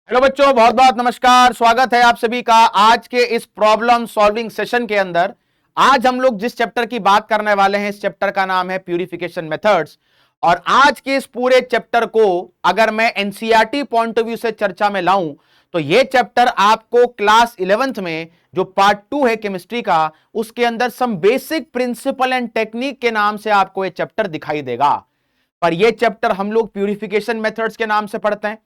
Hello बच्चों, बहुत बहुत नमस्कार। स्वागत है आप सभी का आज के इस प्रॉब्लम सॉल्विंग सेशन के अंदर। आज हम लोग जिस चैप्टर की बात करने वाले हैं, इस चैप्टर का नाम है प्यूरिफिकेशन मेथड्स। और आज के इस पूरे चैप्टर को अगर मैं एनसीईआरटी पॉइंट ऑफ व्यू से चर्चा में लाऊं तो यह चैप्टर आपको क्लास 11th में जो पार्ट 2 है केमिस्ट्री का, उसके अंदर some basic principle and technique के नाम से आपको यह चैप्टर दिखाई देगा। पर यह चैप्टर हम लोग प्यूरिफिकेशन मेथड्स के नाम से पढ़ते हैं।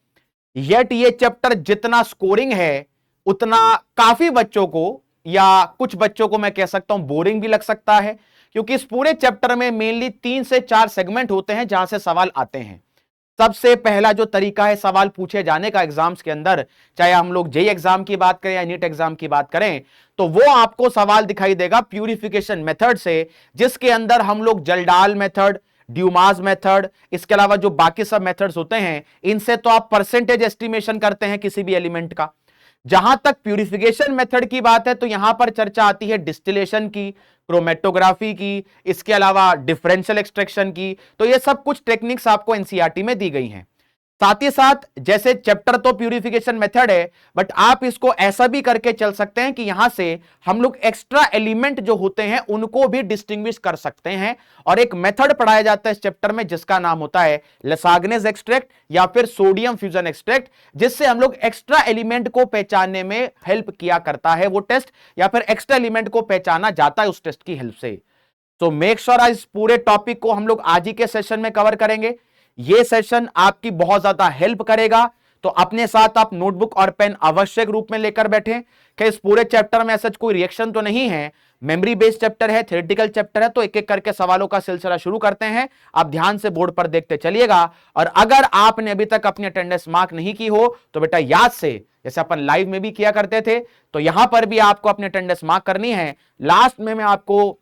येट ये चैप्टर जितना स्कोरिंग है उतना काफी बच्चों को या कुछ बच्चों को मैं कह सकता हूं बोरिंग भी लग सकता है, क्योंकि इस पूरे चैप्टर में मेनली 3 से 4 सेगमेंट होते हैं जहां से सवाल आते हैं। सबसे पहला जो तरीका है सवाल पूछे जाने का एग्जाम्स के अंदर, चाहे हम लोग जेई एग्जाम की बात करें या नीट एग्जाम की बात करें, तो वो आपको सवाल दिखाई देगा प्यूरिफिकेशन मेथड से, जिसके अंदर हम लोग जल्डाल मेथड, ड्यूमास मेथड, इसके अलावा जो बाकी सब मेथड्स होते हैं इनसे तो आप परसेंटेज एस्टिमेशन करते हैं किसी भी एलिमेंट का। जहां तक प्यूरिफिकेशन मेथड की बात है तो यहां पर चर्चा आती है डिस्टिलेशन की, क्रोमेटोग्राफी की, इसके अलावा डिफरेंशियल एक्सट्रैक्शन की। तो ये सब कुछ टेक्निक्स आपको एनसीईआरटी में दी गई हैं। साथ ही साथ जैसे चैप्टर तो प्यूरिफिकेशन मेथड है, बट आप इसको ऐसा भी करके चल सकते हैं कि यहां से हम लोग एक्स्ट्रा एलिमेंट जो होते हैं उनको भी डिस्टिंग्विश कर सकते हैं। और एक मेथड पढ़ाया जाता है इस चैप्टर में जिसका नाम होता है लेसाग्नेज एक्सट्रैक्ट या फिर सोडियम फ्यूजन एक्सट्रैक्ट, जिससे हम लोग एक्स्ट्रा एलिमेंट को पहचानने में हेल्प किया करता है वो टेस्ट, या फिर एक्स्ट्रा एलिमेंट को पहचाना जाता है उस टेस्ट की हेल्प से। तो मेक श्योर इस पूरे टॉपिक को हम लोग आज ही के सेशन में कवर करेंगे। यह सेशन आपकी बहुत ज्यादा हेल्प करेगा, तो अपने साथ आप नोटबुक और पेन आवश्यक रूप में लेकर बैठें कि इस पूरे चैप्टर में ऐसा कोई रिएक्शन तो नहीं है। मेमोरी बेस्ड चैप्टर है, थ्योरेटिकल चैप्टर है, तो एक एक करके सवालों का सिलसिला शुरू करते हैं। आप ध्यान से बोर्ड पर देखते चलिएगा। और अगर आपने अभी तक अपनी अटेंडेंस मार्क नहीं की हो तो बेटा याद से, जैसे अपन लाइव में भी किया करते थे, तो यहां पर भी आपको अपनी अटेंडेंस मार्क करनी है। लास्ट में मैं आपको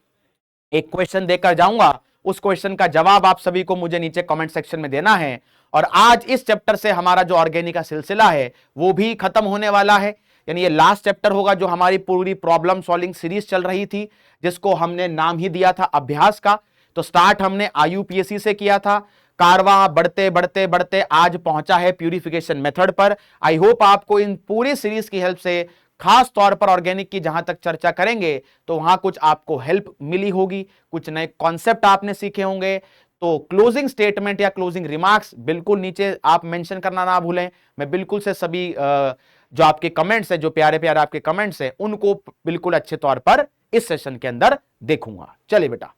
एक क्वेश्चन देकर जाऊंगा, उस क्वेश्चन का जवाब आप सभी को मुझे नीचे कमेंट सेक्शन में देना है। और आज इस चैप्टर से हमारा जो ऑर्गेनिक का सिलसिला है वो भी खत्म होने वाला है, यानी ये लास्ट चैप्टर होगा जो हमारी पूरी प्रॉब्लम सॉल्विंग सीरीज चल रही थी, जिसको हमने नाम ही दिया था अभ्यास का। तो स्टार्ट हमने आईयूपीएससी से किया था, कारवां बढ़ते बढ़ते बढ़ते आज पहुंचा है प्यूरिफिकेशन मेथड पर। आई होप आपको इन पूरी सीरीज की हेल्प से, खास तौर पर ऑर्गेनिक की जहां तक चर्चा करेंगे तो वहां कुछ आपको हेल्प मिली होगी, कुछ नए कॉन्सेप्ट आपने सीखे होंगे। तो क्लोजिंग स्टेटमेंट या क्लोजिंग रिमार्क्स बिल्कुल नीचे आप मेंशन करना ना भूलें। मैं बिल्कुल से सभी जो आपके कमेंट्स है, जो प्यारे प्यारे आपके कमेंट्स है, उनको बिल्कुल अच्छे तौर पर इस सेशन के अंदर देखूंगा। चलिए बेटा,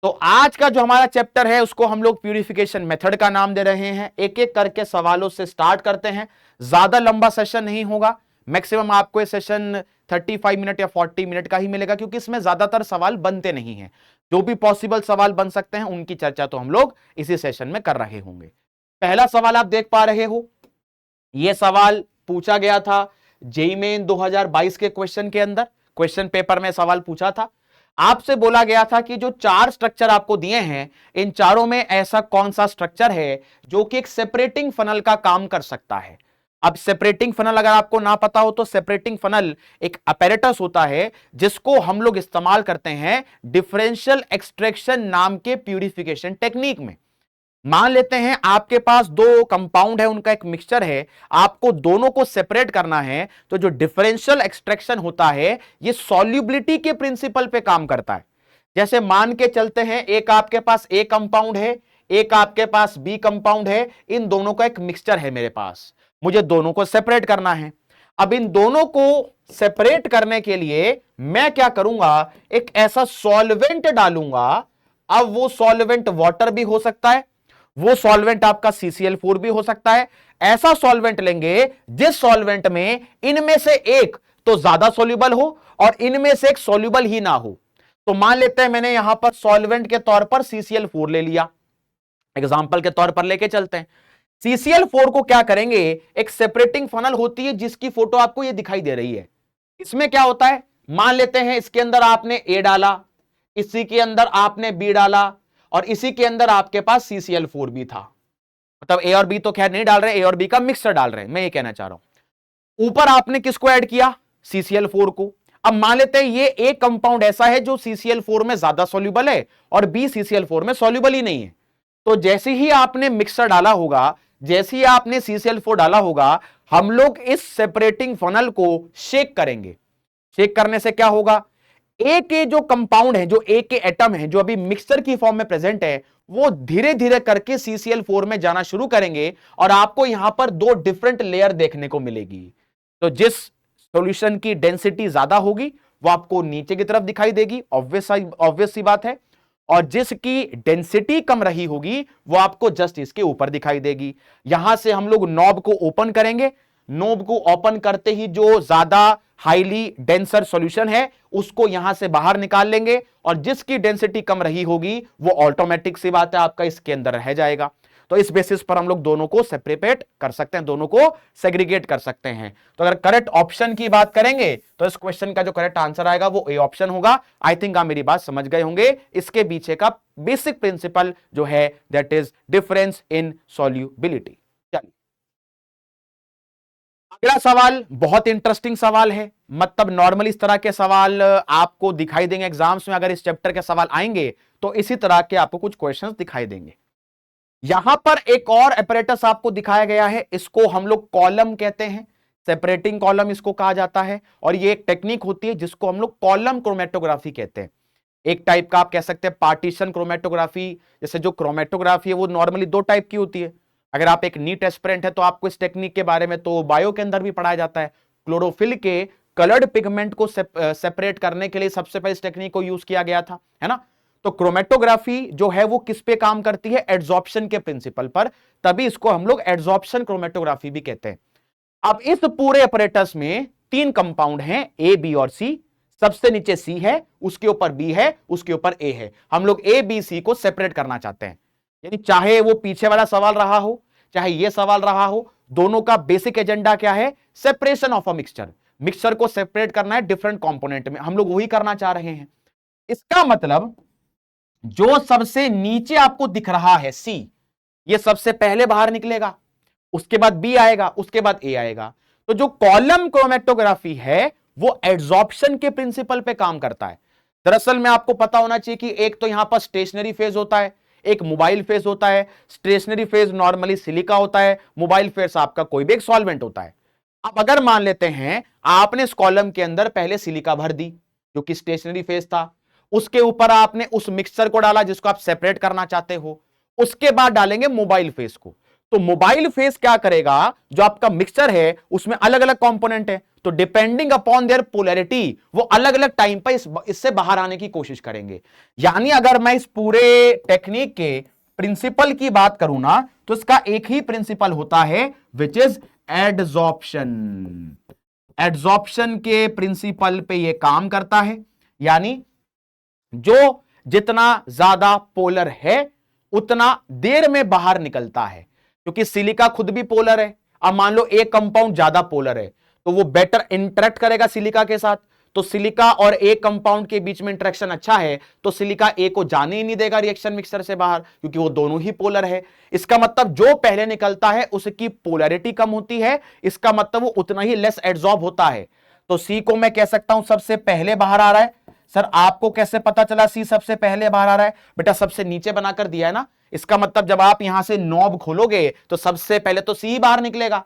तो आज का जो हमारा चैप्टर है उसको हम लोग प्यूरिफिकेशन मेथड का नाम दे रहे हैं। एक एक करके सवालों से स्टार्ट करते हैं। ज्यादा लंबा सेशन नहीं होगा, मैक्सिमम आपको ये सेशन 35 मिनट या 40 मिनट का ही मिलेगा, क्योंकि इसमें ज्यादातर सवाल बनते नहीं हैं। जो भी पॉसिबल सवाल बन सकते हैं उनकी चर्चा तो हम लोग इसी सेशन में कर रहे होंगे। पहला सवाल आप देख पा रहे हो, यह सवाल पूछा गया था जेईई मेन 2022 के क्वेश्चन के अंदर, क्वेश्चन पेपर में सवाल पूछा था। आपसे बोला गया था कि जो 4 स्ट्रक्चर आपको दिए हैं, इन चारों में ऐसा कौन सा स्ट्रक्चर है जो कि एक सेपरेटिंग फनल का काम कर सकता है। अब सेपरेटिंग फनल अगर आपको ना पता हो तो सेपरेटिंग फनल एक अपैरेटस होता है जिसको हम लोग इस्तेमाल करते हैं डिफरेंशियल एक्सट्रैक्शन नाम के प्यूरिफिकेशन टेक्निक में। मान लेते हैं आपके पास 2 कंपाउंड है, उनका एक मिक्सचर है, आपको दोनों को सेपरेट करना है। तो जो डिफरेंशियल एक्सट्रैक्शन होता है ये सॉल्युबिलिटी के प्रिंसिपल पे काम करता है। जैसे मान के चलते हैं एक आपके पास ए कंपाउंड है, एक आपके पास बी कंपाउंड है, इन दोनों का एक मिक्सचर है मेरे पास, मुझे दोनों को सेपरेट करना है। अब इन दोनों को सेपरेट करने के लिए मैं क्या करूंगा, एक ऐसा सॉल्वेंट डालूंगा। अब वो सॉल्वेंट वाटर भी हो सकता है, वो सॉल्वेंट आपका CCl4 भी हो सकता है। ऐसा सॉल्वेंट लेंगे जिस सॉल्वेंट में इनमें से एक तो ज्यादा सॉल्युबल हो और इनमें से एक सॉल्युबल ही ना हो। तो मान लेते हैं मैंने यहां पर सॉल्वेंट के तौर पर CCl4 ले लिया, एग्जांपल के तौर पर लेके चलते हैं। CCl4 को क्या करेंगे, एक सेपरेटिंग फनल होती है जिसकी फोटो आपको ये दिखाई दे रही है। इसमें क्या होता है, मान लेते हैं इसके अंदर आपने A डाला, इसी के अंदर आपने B डाला, और इसी के अंदर आपके पास CCl4 भी था। मतलब A और B तो खैर नहीं डाल रहे, A और B का मिक्सचर डाल रहे हैं, मैं ये कहना चाह रहा हूं। ऊपर आपने किसको ऐड किया, CCl4 को। अब मान लेते हैं ये एक कंपाउंड ऐसा है जो CCl4 में ज्यादा सॉल्युबल है और B CCl4 में सॉल्युबल ही नहीं है। तो जैसे ही आपने मिक्सचर डाला होगा, जैसे ही आपने CCl4 डाला होगा, हम लोग इस सेपरेटिंग फनल को शेक करेंगे। शेक करने से क्या होगा, ए के जो कंपाउंड है, जो ए के एटम है, जो अभी मिक्सचर की फॉर्म में प्रेजेंट है, वो धीरे धीरे करके CCl4 में जाना शुरू करेंगे और आपको यहां पर दो डिफरेंट लेयर देखने को मिलेगी। तो जिस सॉल्यूशन की डेंसिटी ज्यादा होगी वो आपको नीचे की तरफ दिखाई देगी, ऑब्वियस सी बात है, और जिसकी डेंसिटी कम रही होगी वो आपको जस्ट इसके ऊपर दिखाई देगी। यहां से हम लोग नॉब को ओपन करेंगे, नोब को ओपन करते ही जो ज्यादा हाईली डेंसर सॉल्यूशन है उसको यहां से बाहर निकाल लेंगे, और जिसकी डेंसिटी कम रही होगी वो ऑटोमेटिक सी बात है आपका इसके अंदर रह जाएगा। तो इस बेसिस पर हम लोग दोनों को सेपरेट कर सकते हैं, दोनों को सेग्रीगेट कर सकते हैं। तो अगर करेक्ट ऑप्शन की बात करेंगे तो इस क्वेश्चन का जो करेक्ट आंसर आएगा वो ए ऑप्शन होगा। आई थिंक आप मेरी बात समझ गए होंगे। इसके पीछे का बेसिक प्रिंसिपल जो है that is difference in solubility. चलिए अगला सवाल बहुत इंटरेस्टिंग सवाल है, मतलब नॉर्मली इस तरह के सवाल आपको दिखाई देंगे एग्जाम्स में, अगर इस चैप्टर के सवाल आएंगे तो इसी तरह के आपको कुछ क्वेश्चंस दिखाई देंगे। यहां पर एक और अपैरेटस आपको दिखाया गया है, इसको हम लोग कॉलम कहते हैं, सेपरेटिंग कॉलम इसको कहा जाता है, और ये एक टेक्निक होती है जिसको हम लोग कॉलम क्रोमेटोग्राफी कहते हैं। एक टाइप का आप कह सकते हैं पार्टीशन क्रोमेटोग्राफी। जैसे जो क्रोमेटोग्राफी है वो नॉर्मली दो टाइप की होती है। अगर आप एक नीट एस्पिरेंट है तो आपको इस टेक्निक के बारे में तो बायो के अंदर भी पढ़ाया जाता है। क्लोरोफिल के कलर्ड पिगमेंट को सेपरेट करने के लिए सबसे पहले इस टेक्निक को यूज किया गया था, है ना। तो क्रोमेटोग्राफी जो है वो किस पे काम करती है, एड्सॉर्प्शन के प्रिंसिपल पर, तभी इसको हम लोग एड्सॉर्प्शन क्रोमेटोग्राफी भी कहते हैं। अब इस पूरे अपरेटस में तीन कंपाउंड हैं, ए बी और सी। सबसे नीचे सी है, उसके ऊपर बी है, उसके ऊपर ए है। हम लोग ए बी सी को सेपरेट करना चाहते हैं, यानी चाहे वो पीछे वाला सवाल रहा हो चाहे ये सवाल रहा हो, दोनों का बेसिक एजेंडा क्या है, separation of a mixture. Mixture को सेपरेट करना है डिफरेंट कंपोनेंट में, हम लोग वही करना चाह रहे हैं। इसका मतलब जो सबसे नीचे आपको दिख रहा है सी, ये सबसे पहले बाहर निकलेगा, उसके बाद बी आएगा, उसके बाद ए आएगा। तो जो कॉलम क्रोमेटोग्राफी है वो एड्सॉर्प्शन के प्रिंसिपल पे काम करता है। दरअसल में आपको पता होना चाहिए कि एक तो यहां पर स्टेशनरी फेज होता है, एक मोबाइल फेज होता है। स्टेशनरी फेज नॉर्मली सिलिका होता है, मोबाइल फेज आपका कोई भी एक सॉल्वेंट होता है। अब अगर मान लेते हैं आपने इस कॉलम के अंदर पहले सिलिका भर दी जो कि स्टेशनरी फेज था, उसके ऊपर आपने उस मिक्सचर को डाला जिसको आप सेपरेट करना चाहते हो, उसके बाद डालेंगे मोबाइल फेज को। तो मोबाइल फेज क्या करेगा, जो आपका मिक्सचर है उसमें अलग अलग कंपोनेंट है, तो डिपेंडिंग अपॉन देयर पोलैरिटी वो अलग अलग टाइम पर इससे बाहर आने की कोशिश करेंगे। यानी अगर मैं इस पूरे टेक्निक के प्रिंसिपल की बात करूं ना तो इसका एक ही प्रिंसिपल होता है विच इज एडसॉर्प्शन। एडसॉर्प्शन के प्रिंसिपल पे ये काम करता है, यानी जो जितना ज्यादा पोलर है उतना देर में बाहर निकलता है, क्योंकि सिलिका खुद भी पोलर है। अब मान लो एक कंपाउंड ज्यादा पोलर है तो वो बेटर इंटरेक्ट करेगा सिलिका के साथ, तो सिलिका और एक कंपाउंड के बीच में इंटरेक्शन अच्छा है तो सिलिका ए को जाने ही नहीं देगा रिएक्शन मिक्सचर से बाहर, क्योंकि वो दोनों ही पोलर है। इसका मतलब जो पहले निकलता है उसकी पोलैरिटी कम होती है, इसका मतलब वो उतना ही लेस एड्सॉर्ब होता है। तो सी को मैं कह सकता हूं सबसे पहले बाहर आ रहा है। सर आपको कैसे पता चला सी सबसे पहले बाहर आ रहा है? बेटा सबसे नीचे बनाकर दिया है ना, इसका मतलब जब आप यहां से नॉब खोलोगे तो सबसे पहले तो सी बाहर निकलेगा।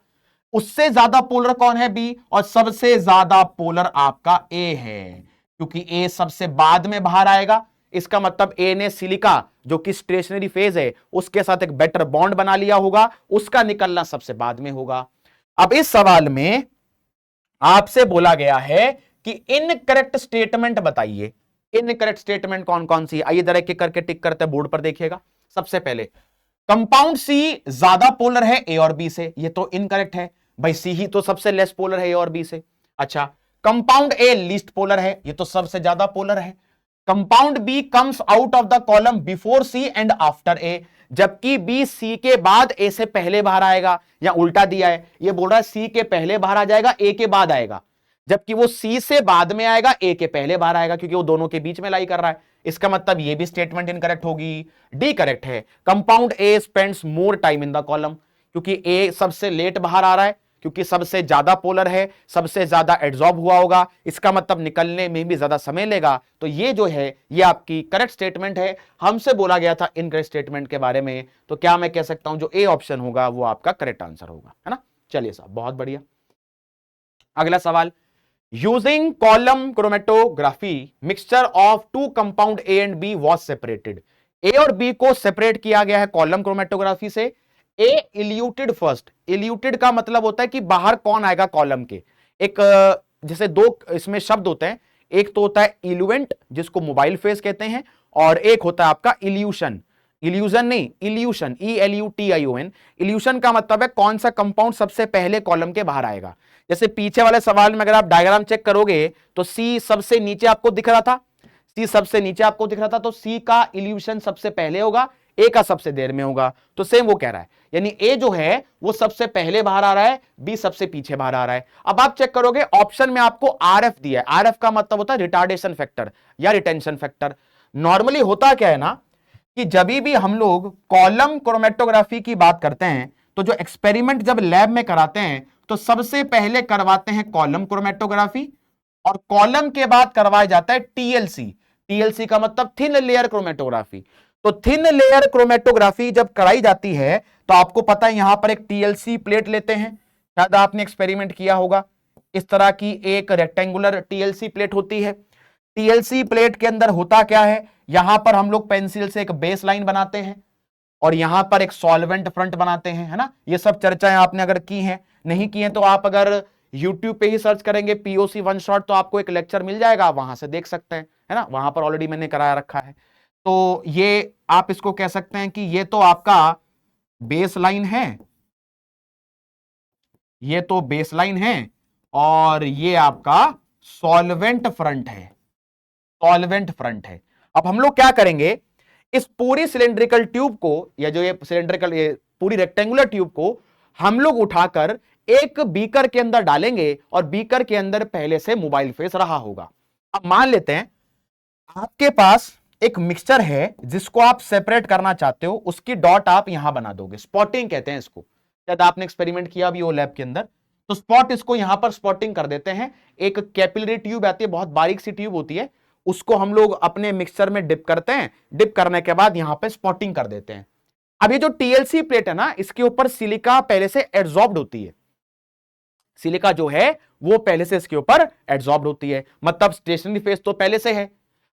उससे ज्यादा पोलर कौन है? बी, और सबसे ज्यादा पोलर आपका ए है, क्योंकि ए सबसे बाद में बाहर आएगा। इसका मतलब ए ने सिलिका जो कि स्टेशनरी फेज है उसके साथ एक बेटर बॉन्ड बना लिया होगा, उसका निकलना सबसे बाद में होगा। अब इस सवाल में आपसे बोला गया है कि इनकरेक्ट स्टेटमेंट बताइए। इनकरेक्ट स्टेटमेंट कौन कौन सी? आइए जरा एक करके टिक करते बोर्ड पर देखिएगा। सबसे पहले कंपाउंड सी ज्यादा पोलर है ए और बी से, ये तो इनकरेक्ट है भाई, सी ही तो सबसे लेस पोलर है ए और बी से। अच्छा, कंपाउंड ए लीस्ट पोलर है, ये तो सबसे ज्यादा पोलर है। Compound B comes out of the column before C and after A, जबकि बी सी के बाद ए से पहले बाहर आएगा, या उल्टा दिया है, ये बोल रहा है सी के पहले बाहर आ जाएगा ए के बाद आएगा, जबकि वो सी से बाद में आएगा ए के पहले बाहर आएगा, क्योंकि वो दोनों के बीच में लाई कर रहा है। इसका मतलब ये भी स्टेटमेंट इनकरेक्ट होगी। डी करेक्ट है, compound A spends more time in the column, क्योंकि ए सबसे लेट बाहर आ रहा है, क्योंकि सबसे ज्यादा पोलर है, सबसे ज्यादा एड्सॉर्ब हुआ होगा, इसका मतलब निकलने में भी ज्यादा समय लेगा। तो ये जो है ये आपकी करेक्ट स्टेटमेंट है। हमसे बोला गया था इनकरेक्ट स्टेटमेंट के बारे में, तो क्या मैं कह सकता हूं जो ए ऑप्शन होगा वो आपका करेक्ट आंसर होगा, है ना। चलिए साहब, बहुत बढ़िया। अगला सवाल, using column chromatography mixture of two compound A and B was separated. A और बी को सेपरेट किया गया है कॉलम क्रोमेटोग्राफी से। ए इल्यूटेड फर्स्ट, इल्यूटेड का मतलब होता है कि बाहर कौन आएगा कॉलम के। एक जैसे दो इसमें शब्द होते हैं, एक तो होता है इल्यूएंट जिसको मोबाइल फेस कहते हैं, और एक होता है आपका इल्यूशन। इल्यूजन नहीं, इल्यूशन, ELUTION। इल्यूशन का मतलब है कौन सा कंपाउंड सबसे पहले कॉलम के बाहर आएगा। जैसे पीछे वाले सवाल में अगर आप डायग्राम चेक करोगे तो सी सबसे नीचे आपको दिख रहा था, सी सबसे नीचे आपको दिख रहा था, तो सी का इल्यूशन सबसे पहले होगा, ए का सबसे देर में होगा। तो सेम वो कह रहा है, यानी ए जो है वो सबसे पहले बाहर आ रहा है, बी सबसे पीछे बाहर आ रहा है। अब आप चेक करोगे ऑप्शन में आपको आरएफ दिया है। आरएफ का मतलब होता है रिटार्डेशन फैक्टर या रिटेंशन फैक्टर। नॉर्मली होता क्या है ना कि जब भी हम लोग कॉलम क्रोमेटोग्राफी की बात करते हैं तो जो एक्सपेरिमेंट जब लैब में कराते हैं तो सबसे पहले करवाते हैं कॉलम क्रोमेटोग्राफी, और कॉलम के बाद करवाया जाता है टीएलसी। टीएलसी का मतलब थिन लेयर क्रोमेटोग्राफी। तो थिन लेयर क्रोमेटोग्राफी जब कराई जाती है तो आपको पता है यहां पर एक टीएलसी प्लेट लेते हैं, शायद आपने एक्सपेरिमेंट किया होगा। इस तरह की एक रेक्टेंगुलर टीएलसी प्लेट होती है। टीएलसी प्लेट के अंदर होता क्या है, यहां पर हम लोग पेंसिल से एक बेस लाइन बनाते हैं और यहां पर एक सॉल्वेंट फ्रंट बनाते हैं, है ना। ये सब चर्चाएं आपने अगर की हैं, नहीं की हैं तो आप अगर YouTube पे ही सर्च करेंगे POC वन शॉट तो आपको एक लेक्चर मिल जाएगा, आप वहां से देख सकते हैं, है ना। वहां पर ऑलरेडी मैंने कराया रखा है। तो ये आप इसको कह सकते हैं कि ये तो आपका बेस लाइन है, ये तो बेस लाइन है, और ये आपका सॉल्वेंट फ्रंट है, सॉल्वेंट फ्रंट है। अब हम लोग क्या करेंगे, इस पूरी सिलेंड्रिकल ट्यूब को, या जो ये सिलेंड्रिकल ये पूरी रेक्टेंगुलर ट्यूब को हम लोग उठाकर एक बीकर के अंदर डालेंगे, और बीकर के अंदर पहले से मोबाइल फेस रहा होगा। अब मान लेते हैं आपके पास एक मिक्सचर है जिसको आप सेपरेट करना चाहते हो, उसकी डॉट आप यहां बना दोगे, स्पॉटिंग कहते हैं इसको, शायद आपने एक्सपेरिमेंट किया भी हो लैब के अंदर। तो स्पॉट, इसको यहां पर स्पॉटिंग कर देते हैं। एक कैपिलरी ट्यूब आती है, बहुत बारीक सी ट्यूब होती है, उसको हम लोग अपने मिक्सचर में डिप करते हैं, डिप करने के बाद यहां पे स्पॉटिंग कर देते हैं। अब ये जो टीएलसी प्लेट है ना, इसके ऊपर सिलिका पहले से एड्सॉर्ब्ड होती है, सिलिका जो है वो पहले से इसके ऊपर एड्सॉर्ब्ड होती है, मतलब स्टेशनरी फेस तो पहले से है।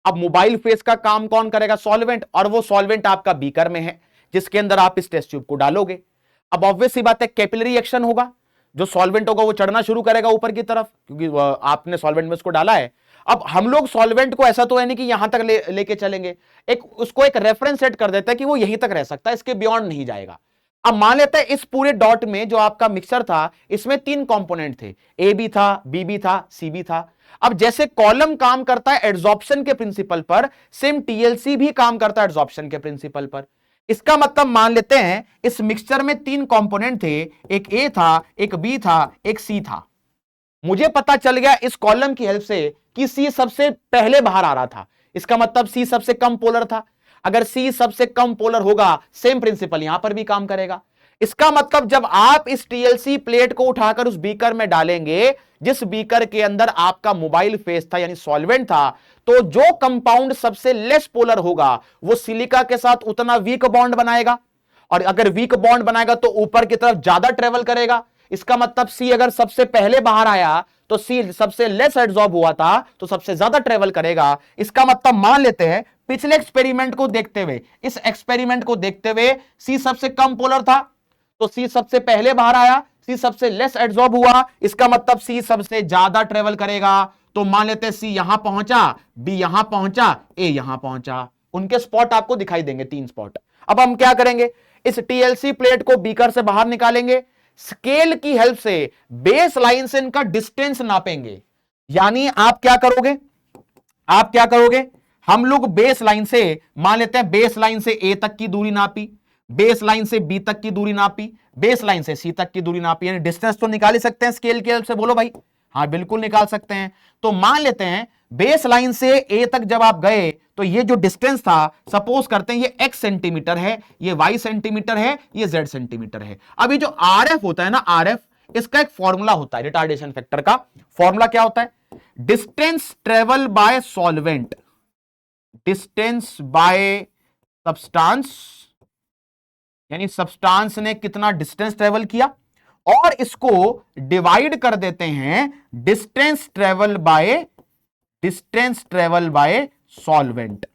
अब मोबाइल फेस का काम कौन करेगा, सॉल्वेंट, और वो सॉल्वेंट आपका बीकर में है जिसके अंदर आप इस टेस्ट ट्यूब को डालोगे। अब ऑब्वियस सी बात है कैपिलरी एक्शन होगा, जो सॉल्वेंट होगा वो चढ़ना शुरू करेगा ऊपर की तरफ, क्योंकि आपने सॉल्वेंट में उसको डाला है। अब हम लोग सॉल्वेंट को ऐसा तो है नहीं कि यहां तक लेके चलेंगे, एक उसको एक रेफरेंस सेट कर देता है कि वो यहीं तक रह सकता है, इसके बियॉन्ड नहीं जाएगा। अब मान लेते हैं इस पूरे डॉट में जो आपका मिक्सर था, इसमें 3 कंपोनेंट थे, ए भी था, बी भी था, सी भी था। अब जैसे कॉलम काम करता है एड्सॉर्प्शन के प्रिंसिपल पर, सेम टीएलसी भी काम करता है एड्सॉर्प्शन के प्रिंसिपल पर। इसका मतलब मान लेते हैं इस मिक्सचर में 3 कंपोनेंट थे, एक ए था, एक बी था, एक सी था। मुझे पता चल गया इस कॉलम की हेल्प से कि सी सबसे पहले बाहर आ रहा था, इसका मतलब सी सबसे कम पोलर था। अगर सी सबसे कम पोलर होगा, सेम प्रिंसिपल यहां पर भी काम करेगा। इसका मतलब जब आप इस टीएलसी प्लेट को उठाकर उस बीकर में डालेंगे, जिस बीकर के अंदर आपका मोबाइल फेस था यानी सॉल्वेंट था, तो जो कंपाउंड सबसे लेस पोलर होगा वो सिलिका के साथ उतना वीक बॉन्ड बनाएगा, और अगर वीक बॉन्ड बनाएगा तो ऊपर की तरफ ज्यादा ट्रेवल करेगा। इसका मतलब सी अगर सबसे पहले बाहर आया तो सी सबसे लेस एड्सॉर्ब हुआ था तो सबसे ज्यादा ट्रेवल करेगा। इसका मतलब मान लेते हैं पिछले एक्सपेरिमेंट को देखते हुए, इस एक्सपेरिमेंट को देखते हुए सी सबसे कम पोलर था तो सी सबसे पहले बाहर आया, सी सबसे लेस एड्सॉर्ब हुआ, इसका मतलब सी सबसे ज्यादा ट्रेवल करेगा। तो मान लेते हैं सी यहां पहुंचा, बी यहां पहुंचा, ए यहां पहुंचा। उनके स्पॉट आपको दिखाई देंगे, 3 स्पॉट। अब हम क्या करेंगे, इस टीएलसी प्लेट को बीकर से बाहर निकालेंगे, स्केल की हेल्प से बेस लाइन से इनका डिस्टेंस नापेंगे। यानी आप क्या करोगे, आप क्या करोगे, हम लोग बेस लाइन से, मान लेते हैं बेस लाइन से ए तक की दूरी नापी, बेस लाइन से बी तक की दूरी नापी, बेस लाइन से सी तक की दूरी नापी, यानी डिस्टेंस तो निकाल ही सकते हैं स्केल की हेल्प से। बोलो भाई, हाँ बिल्कुल निकाल सकते हैं। तो मान लेते हैं बेस लाइन से ए तक जब आप गए तो ये जो डिस्टेंस था, सपोज करते हैं ये x सेंटीमीटर है, ये y सेंटीमीटर है, ये z सेंटीमीटर है। अब ये जो RF होता है ना, RF, इसका एक फॉर्मूला होता है रिटार्डेशन फैक्टर का। फॉर्मूला क्या होता है? Distance travel by solvent, distance by substance, यानी सब्सटेंस ने कितना डिस्टेंस ट्रेवल किया, और इसको डिवाइड कर देते हैं distance travel by solvent,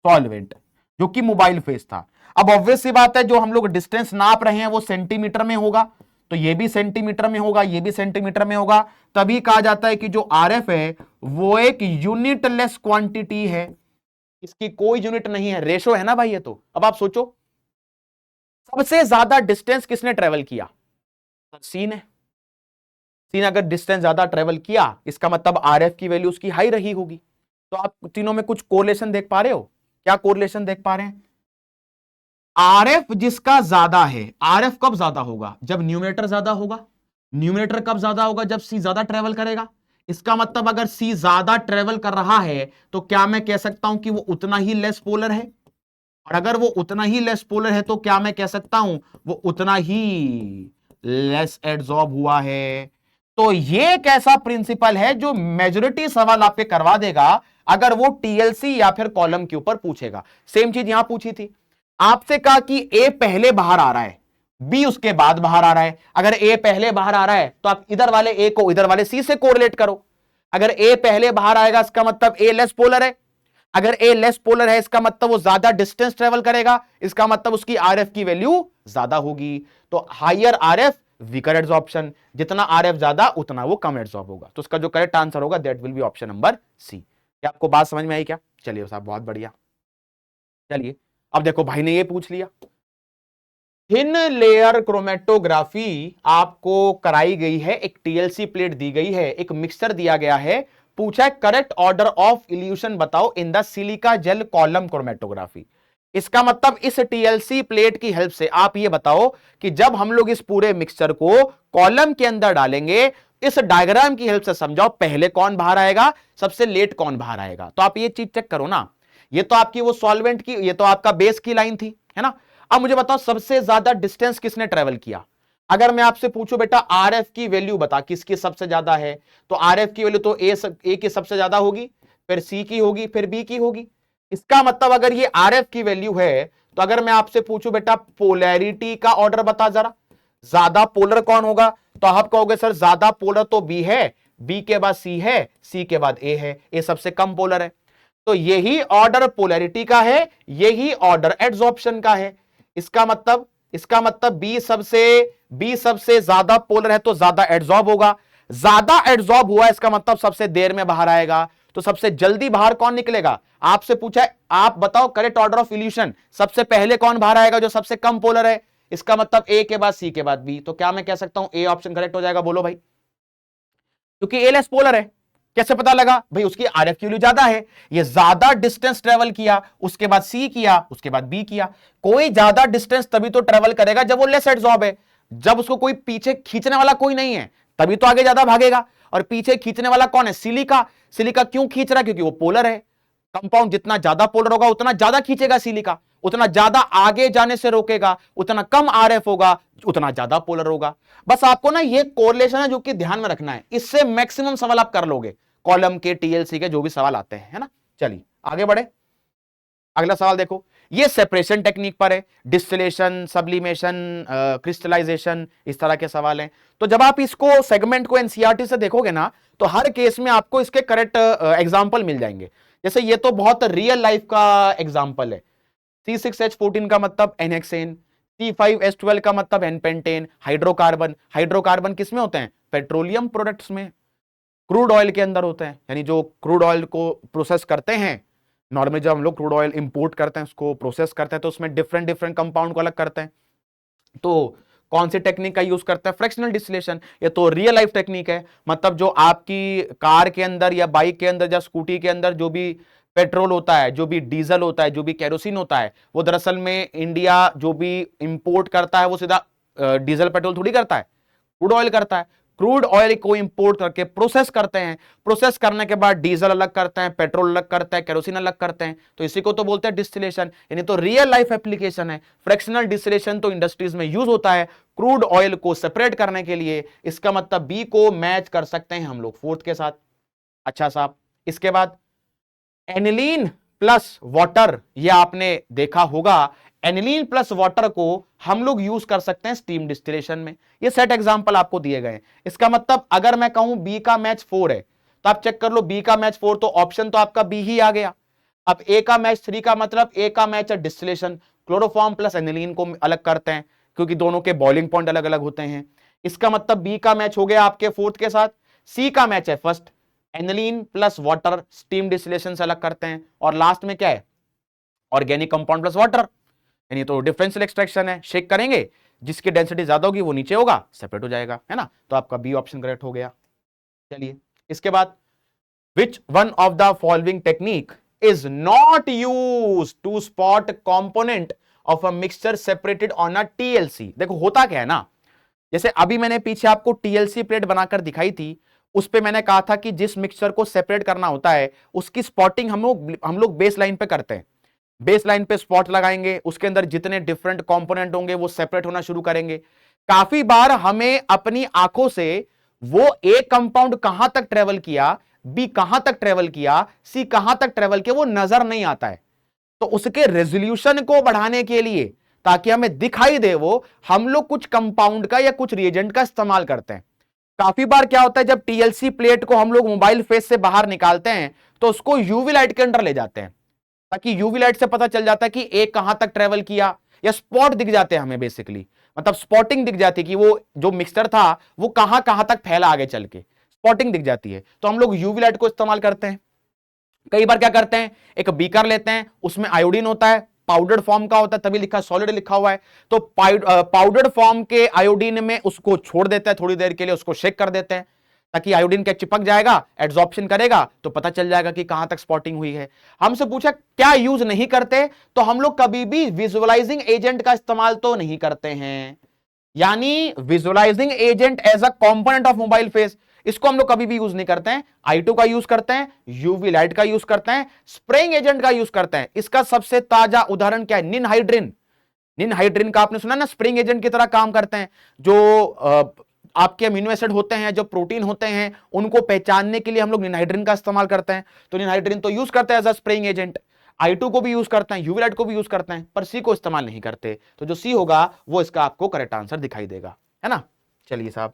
solvent जो कि मोबाइल फेज था। अब ऑब्वियस सी बात है, जो हम लोग डिस्टेंस नाप रहे हैं वो सेंटीमीटर में होगा, तो ये भी सेंटीमीटर में होगा, ये भी सेंटीमीटर में होगा। तभी कहा जाता है कि जो आरएफ है वो एक यूनिटलेस क्वांटिटी है, इसकी कोई यूनिट नहीं है, रेशो है ना भाई ये तो। अब आप सोचो सबसे ज्यादा डिस्टेंस किसने ट्रेवल किया? सी ने। सी ने अगर डिस्टेंस ज्यादा ट्रेवल किया, इसका मतलब आरएफ की वैल्यू उसकी हाई रही होगी। तो आप तीनों में कुछ कोरिलेशन देख पा रहे हो? क्या कोरिलेशन देख पा रहे हैं? आरएफ जिसका ज्यादा है, आरएफ कब ज्यादा होगा? जब न्यूमरेटर ज्यादा होगा। न्यूमरेटर कब ज्यादा होगा? जब सी ज्यादा ट्रेवल करेगा। इसका मतलब अगर सी ज्यादा ट्रेवल कर रहा है तो क्या मैं कह सकता हूं कि वो उतना ही लेस पोलर है? और अगर वो उतना ही लेस पोलर है तो क्या मैं कह सकता हूं वो उतना ही लेस एड्सॉर्ब हुआ है? तो ये एक ऐसा प्रिंसिपल है जो मेजॉरिटी सवाल आपके करवा देगा अगर वो टीएलसी या फिर कॉलम के ऊपर पूछेगा। सेम चीज यहां पूछी थी, आपसे कहा कि ए पहले बाहर आ रहा है, बी उसके बाद बाहर आ रहा है। अगर ए पहले बाहर आ रहा है तो आप इधर वाले ए को इधर वाले सी से कोरिलेट करो। अगर ए पहले बाहर आएगा इसका मतलब ए लेस पोलर है। अगर ए लेस पोलर है इसका मतलब वो ज्यादा डिस्टेंस ट्रेवल करेगा, इसका मतलब उसकी आरएफ की वैल्यू ज्यादा होगी। तो हायर आरएफ वीकर एड्सॉर्प्शन, जितना आरएफ ज्यादा उतना वो कम एड्सॉर्ब होगा। तो उसका जो करेक्ट आंसर होगा that will be option number C. क्या आपको बात समझ में आई क्या? चलिए साहब बहुत बढ़िया। चलिए अब देखो भाई ने ये पूछ लिया, थिन लेयर क्रोमेटोग्राफी आपको कराई गई है, एक टीएलसी प्लेट दी गई है, एक मिक्सचर दिया गया है, पूछा है करेक्ट ऑर्डर ऑफ इल्यूशन बताओ in the silica gel column chromatography. इसका मतलब इस टीएलसी प्लेट की हेल्प से आप ये बताओ कि जब हम लोग इस पूरे मिक्सचर को कॉलम के अंदर डालेंगे, इस डायग्राम की हेल्प से समझाओ पहले कौन बाहर आएगा, सबसे लेट कौन बाहर आएगा। तो आप ये चीज चेक करो ना, ये तो आपकी वो सॉल्वेंट की, ये तो आपका बेस की लाइन थी, है ना। अब मुझे बताओ सबसे ज्यादा डिस्टेंस किसने ट्रेवल किया। अगर मैं आपसे पूछूं बेटा आरएफ की वैल्यू बता किसकी सबसे ज्यादा है, तो आरएफ की वैल्यू तो ए की सबसे ज्यादा होगी, फिर सी की होगी, फिर बी की होगी। इसका मतलब अगर ये आरएफ की वैल्यू है तो अगर मैं आपसे पूछूं बेटा पोलैरिटी का ऑर्डर बता जरा, ज्यादा पोलर कौन होगा, तो आप कहोगे सर ज्यादा पोलर तो बी है, बी के बाद सी है, सी के बाद ए है, ए सबसे कम पोलर है। तो यही ऑर्डर पोलैरिटी का है, यही ऑर्डर एड्सॉर्प्शन का है। इसका मतलब बी सबसे ज्यादा पोलर है तो ज्यादा एड्सॉर्ब होगा, ज्यादा एड्सॉर्ब हुआ इसका मतलब सबसे देर में बाहर आएगा। तो सबसे जल्दी बाहर कौन निकलेगा? आपसे पूछा है आप बताओ करेक्ट ऑर्डर ऑफ इल्यूशन, सबसे पहले कौन बाहर आएगा? जो सबसे कम पोलर है। इसका मतलब ए के बाद सी के बाद बी। तो क्या मैं कह सकता हूं ए ऑप्शन करेक्ट हो जाएगा? बोलो भाई, क्योंकि ए लेस पोलर है। कैसे पता लगा भाई? उसकी आरएफ की वैल्यू ज्यादा है, ये ज्यादा डिस्टेंस ट्रेवल किया, उसके बाद सी किया, उसके बाद बी किया। कोई ज्यादा डिस्टेंस तभी तो ट्रेवल करेगा जब वो लेस एड्सॉर्ब है, जब उसको कोई पीछे खींचने वाला कोई नहीं है तभी तो आगे ज्यादा भागेगा। और पीछे खींचने वाला कौन है? सिलिका। सिलिका क्यों खींच रहा है? क्योंकि वो पोलर है। कंपाउंड जितना ज्यादा पोलर होगा उतना ज्यादा खींचेगा सिलिका, उतना ज्यादा आगे जाने से रोकेगा, उतना कम आरएफ होगा, उतना ज्यादा पोलर होगा। बस आपको ना ये कोरिलेशन है जो कि ध्यान में रखना है, इससे मैक्सिमम सवाल आप कर लोगे कॉलम के, टीएलसी के जो भी सवाल आते हैं, है ना। चलिए आगे बढ़े, अगला सवाल देखो। ये सेपरेशन टेक्निक पर है, डिस्टिलेशन, सब्लिमेशन, क्रिस्टलाइजेशन, इस तरह के सवाल हैं। तो जब आप इसको सेगमेंट को एनसीईआरटी से देखोगे ना तो हर केस में आपको इसके करेक्ट एग्जांपल मिल जाएंगे। जैसे ये तो बहुत रियल लाइफ का एग्जांपल है। C6H14 का मतलब एनहेक्सेन, C5H12 का मतलब एनपेंटेन। हाइड्रोकार्बन, हाइड्रोकार्बन किस में होते हैं? पेट्रोलियम प्रोडक्ट्स में, क्रूड ऑयल के अंदर होते हैं। यानी जो क्रूड ऑयल को प्रोसेस करते हैं, नॉर्मली जब हम लोग क्रूड ऑयल इंपोर्ट करते हैं, उसको प्रोसेस करते हैं, तो उसमें डिफरेंट डिफरेंट कंपाउंड को अलग करते हैं। तो कौन सी टेक्निक का यूज करते हैं? Fractional distillation. ये तो रियल लाइफ टेक्निक है। मतलब जो आपकी कार के अंदर या बाइक के अंदर या स्कूटी के अंदर जो भी पेट्रोल होता है, जो भी डीजल होता है, जो भी केरोसिन होता है, वो दरअसल में इंडिया जो भी इंपोर्ट करता है वो सीधा डीजल पेट्रोल थोड़ी करता है, क्रूड ऑयल करता है। क्रूड ऑयल को इंपोर्ट करके प्रोसेस करते हैं, प्रोसेस करने के बाद डीजल अलग करते हैं, पेट्रोल अलग करते हैं, केरोसिन अलग करते हैं, तो इसी को तो बोलते हैं डिस्टिलेशन। यानी तो रियल लाइफ एप्लीकेशन है। फ्रैक्शनल डिस्टिलेशन तो इंडस्ट्रीज में यूज होता है क्रूड ऑयल को सेपरेट करने के लिए। इसका मतलब बी को मैच कर सकते हैं हम लोग फोर्थ के साथ। अच्छा साहब, इसके बाद एनिलीन प्लस वाटर, यह आपने देखा होगा, एनिलीन प्लस वाटर को हम लोग यूज कर सकते हैं स्टीम डिस्टिलेशन में। ये सेट एग्जांपल आपको दिए गए। इसका मतलब अगर मैं कहूं बी का मैच 4 है तो आप चेक कर लो, बी का मैच 4 तो ऑप्शन तो आपका बी ही आ गया। अब ए का मैच 3 का मतलब ए का मैच है डिस्टिलेशन, क्लोरोफॉर्म प्लस एनिलीन को अलग करते हैं क्योंकि दोनों के बॉइलिंग पॉइंट अलग अलग होते हैं। इसका मतलब बी का मैच हो गया आपके फोर्थ के साथ। सी का मैच है first, aniline plus water steam distillation से अलग करते हैं, और लास्ट में क्या है, ऑर्गेनिक कंपाउंड प्लस वाटर, यानी तो डिफरेंशियल एक्सट्रैक्शन है। शेक करेंगे, जिसकी डेंसिटी ज्यादा होगी वो नीचे होगा, सेपरेट हो जाएगा, है ना। तो आपका बी ऑप्शन करेक्ट हो गया। चलिए इसके बाद, which one of the following technique is not used to spot component of a mixture separated on a TLC. देखो होता क्या है ना, जैसे अभी मैंने पीछे आपको टीएलसी प्लेट बनाकर दिखाई थी, उस पे मैंने कहा था कि जिस मिक्सचर को सेपरेट करना होता है उसकी स्पॉटिंग हम लोग बेस लाइन पे करते हैं। बेस लाइन पे स्पॉट लगाएंगे, उसके अंदर जितने डिफरेंट कंपोनेंट होंगे वो सेपरेट होना शुरू करेंगे। काफी बार हमें अपनी आंखों से वो ए कंपाउंड कहां तक ट्रेवल किया, बी कहां तक ट्रेवल किया, सी कहां तक ट्रेवल किया, वो नजर नहीं आता है। तो उसके रेजोल्यूशन को बढ़ाने के लिए, ताकि हमें दिखाई दे वो, हम लोग कुछ कंपाउंड का या कुछ रिएजेंट का इस्तेमाल करते हैं। काफी बार क्या होता है, जब टीएलसी प्लेट को हम लोग मोबाइल फेस से बाहर निकालते हैं तो उसको यूवी लाइट के अंदर ले जाते हैं, ताकि यूवी लाइट से पता चल जाता है कि एक कहां तक ट्रेवल किया, या स्पॉट दिख जाते हैं हमें, बेसिकली मतलब स्पॉटिंग दिख जाती है कि वो जो मिक्सचर था वो कहां कहां तक फैला, आगे चल के स्पॉटिंग दिख जाती है। तो हम लोग यूवी लाइट को इस्तेमाल करते हैं। कई बार क्या करते हैं, एक बीकर लेते हैं, उसमें आयोडीन होता है, पाउडर्ड फॉर्म का होता है, तभी लिखा सॉलिड लिखा हुआ है। तो पाउडर्ड फॉर्म के आयोडीन में उसको छोड़ देते हैं थोड़ी देर के लिए, उसको शेक कर देते हैं ताकि आयोडीन क्या चिपक जाएगा, एड्सॉर्प्शन करेगा, तो पता चल जाएगा कि कहां तक स्पॉटिंग हुई है। हमसे पूछा क्या यूज नहीं करते, तो हम लोग कभी भी विजुअलाइजिंग एजेंट का इस्तेमाल तो नहीं करते हैं। यानी visualizing agent as a component of mobile phase, इसको हम लोग कभी भी यूज नहीं करते हैं। I2 का यूज करते हैं, यूवी लाइट का यूज करते हैं, स्प्रेइंग एजेंट का यूज करते हैं। इसका सबसे ताजा उदाहरण क्या है, निनहाइड्रिन। निनहाइड्रिन का आपने सुना ना, स्प्रिंग एजेंट की तरह काम करते हैं। जो आपके अमीनो एसिड होते हैं, जो प्रोटीन होते हैं, उनको पहचानने के लिए हम लोग निनहाइड्रिन का इस्तेमाल करते हैं। तो निनहाइड्रिन तो यूज करते हैं as a spraying agent. I2 को भी यूज करते हैं, यूवी लाइट को भी यूज करते हैं, पर सी को इस्तेमाल नहीं करते। तो जो सी होगा वो इसका आपको करेक्ट आंसर दिखाई देगा, है ना। चलिए साहब,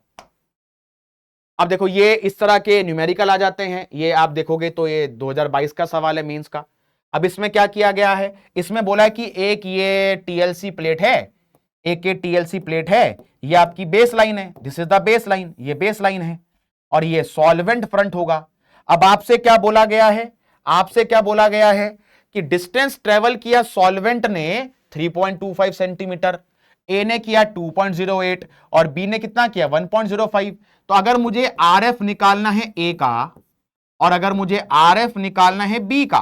अब देखो ये इस तरह के न्यूमेरिकल आ जाते हैं। ये आप देखोगे तो ये 2022 का सवाल है मेंस का। अब इसमें क्या किया गया है, इसमें बोला है कि एक ये टीएलसी प्लेट है, एक ये टीएलसी प्लेट है, ये आपकी बेस लाइन है, this is the base line, ये बेस लाइन है, और ये सॉल्वेंट फ्रंट होगा। अब आपसे क्या बोला गया है, आपसे क्या बोला गया है कि डिस्टेंस ट्रेवल किया सॉल्वेंट ने 3.25 सेंटीमीटर, ए ने किया 2.08 और बी ने कितना किया 1.05। तो अगर मुझे आरएफ निकालना है ए का और अगर मुझे आरएफ निकालना है बी का,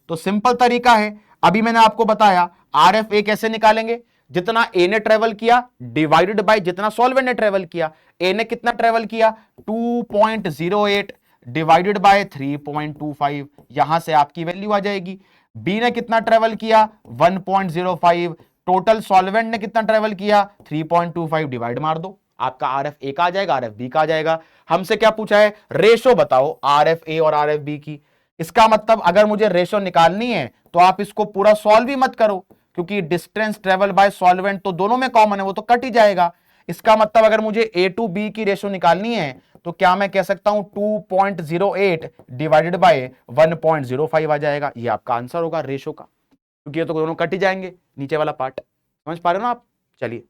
तो सिंपल तरीका है, अभी मैंने आपको बताया आरएफ ए कैसे निकालेंगे, जितना ए ने ट्रेवल किया डिवाइडेड बाय जितना सॉल्वेंट ने ट्रेवल किया। ए ने कितना ट्रेवल किया 2.08 डिवाइडेड बाय 3.25, यहां से आपकी वैल्यू आ जाएगी। बी ने कितना ट्रेवल किया 1.05, टोटल सॉल्वेंट ने कितना ट्रेवल किया 3.25, डिवाइड मार दो, आपका आरएफ ए का आ जाएगा, आरएफ बी का आ जाएगा। हमसे क्या पूछा है, रेशो बताओ आरएफ ए और आरएफ बी की। इसका मतलब अगर मुझे रेशो निकालनी है तो आप इसको पूरा सॉल्व ही मत करो, क्योंकि डिस्टेंस ट्रेवल बाय सॉल्वेंट तो दोनों में कॉमन है, वो तो कट ही जाएगा। इसका मतलब अगर मुझे ए टू बी की रेशो निकालनी है तो क्या मैं कह सकता हूं 2.08 डिवाइडेड बाय 1.05 आ जाएगा, ये आपका आंसर होगा रेशो का, क्योंकि ये तो दोनों कट ही जाएंगे, नीचे वाला पार्ट। समझ पा रहे हो ना आप। चलिए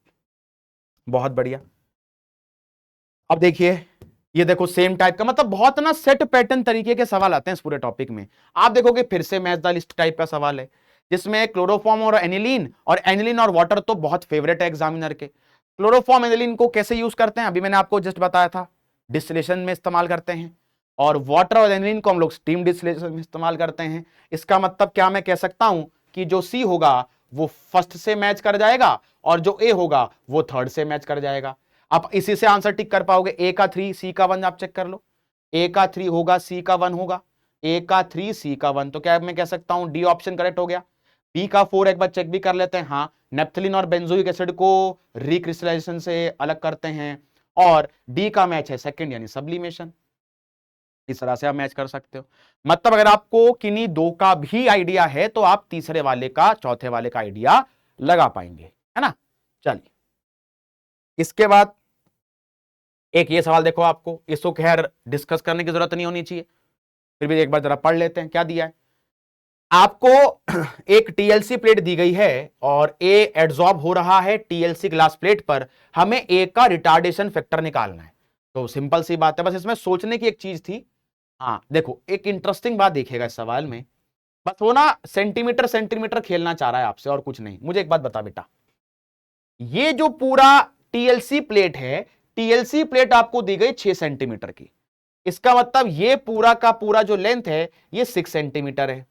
बहुत बढ़िया। अब देखिए, ये देखो सेम टाइप का, मतलब बहुत ना सेट पैटर्न तरीके के सवाल आते हैं इस पूरे टॉपिक में। आप देखोगे फिर से मैच द लिस्ट टाइप का सवाल है, जिसमें क्लोरोफॉर्म और एनिलीन और वाटर तो बहुत फेवरेट है एग्जामिनर के। क्लोरोफॉर्म एनिलीन को कैसे यूज करते हैं, अभी मैंने आपको जस्ट बताया था, डिस्टिलेशन में इस्तेमाल करते हैं, और वाटर और एनिलीन को हम लोग स्टीम डिस्टिलेशन में इस्तेमाल करते हैं। इसका मतलब क्या मैं कह सकता हूं कि जो सी होगा वो फर्स्ट से मैच कर जाएगा और जो ए होगा वो थर्ड से मैच कर जाएगा। आप इसी से आंसर टिक कर पाओगे। ए का 3 सी का 1 आप चेक कर लो, ए का 3 होगा सी का 1 होगा, ए का 3 सी का 1, तो क्या मैं कह सकता हूं डी ऑप्शन करेक्ट हो गया। बी का 4 एक बार चेक भी कर लेते हैं, हाँ नेप्थलीन और बेंजोइक एसिड को रिक्रिस्टलाइजेशन से अलग करते हैं, और डी का मैच है सेकंड यानी सब्लिमेशन। इस तरह से आप मैच कर सकते हो। मतलब अगर आपको किन्हीं दो का भी आइडिया है तो आप तीसरे वाले का चौथे वाले का आइडिया लगा पाएंगे, है ना। चलिए इसके बाद एक ये सवाल देखो, आपको इसको खैर डिस्कस करने की जरूरत नहीं होनी चाहिए, फिर भी एक बार जरा पढ़ लेते हैं क्या दिया है। आपको एक टीएलसी प्लेट दी गई है और ए एड्सॉर्ब हो रहा है टीएलसी ग्लास प्लेट पर, हमें ए का रिटार्डेशन फैक्टर निकालना है। तो सिंपल सी बात है, बस इसमें सोचने की एक चीज थी। हाँ देखो एक इंटरेस्टिंग बात देखिएगा इस सवाल में, बस वो ना सेंटीमीटर सेंटीमीटर खेलना चाह रहा है आपसे और कुछ नहीं। मुझे एक बात बता बेटा, ये जो पूरा टीएलसी प्लेट है, टीएलसी प्लेट आपको दी गई 6 सेंटीमीटर की, इसका मतलब ये पूरा का पूरा जो लेंथ है ये 6 सेंटीमीटर है।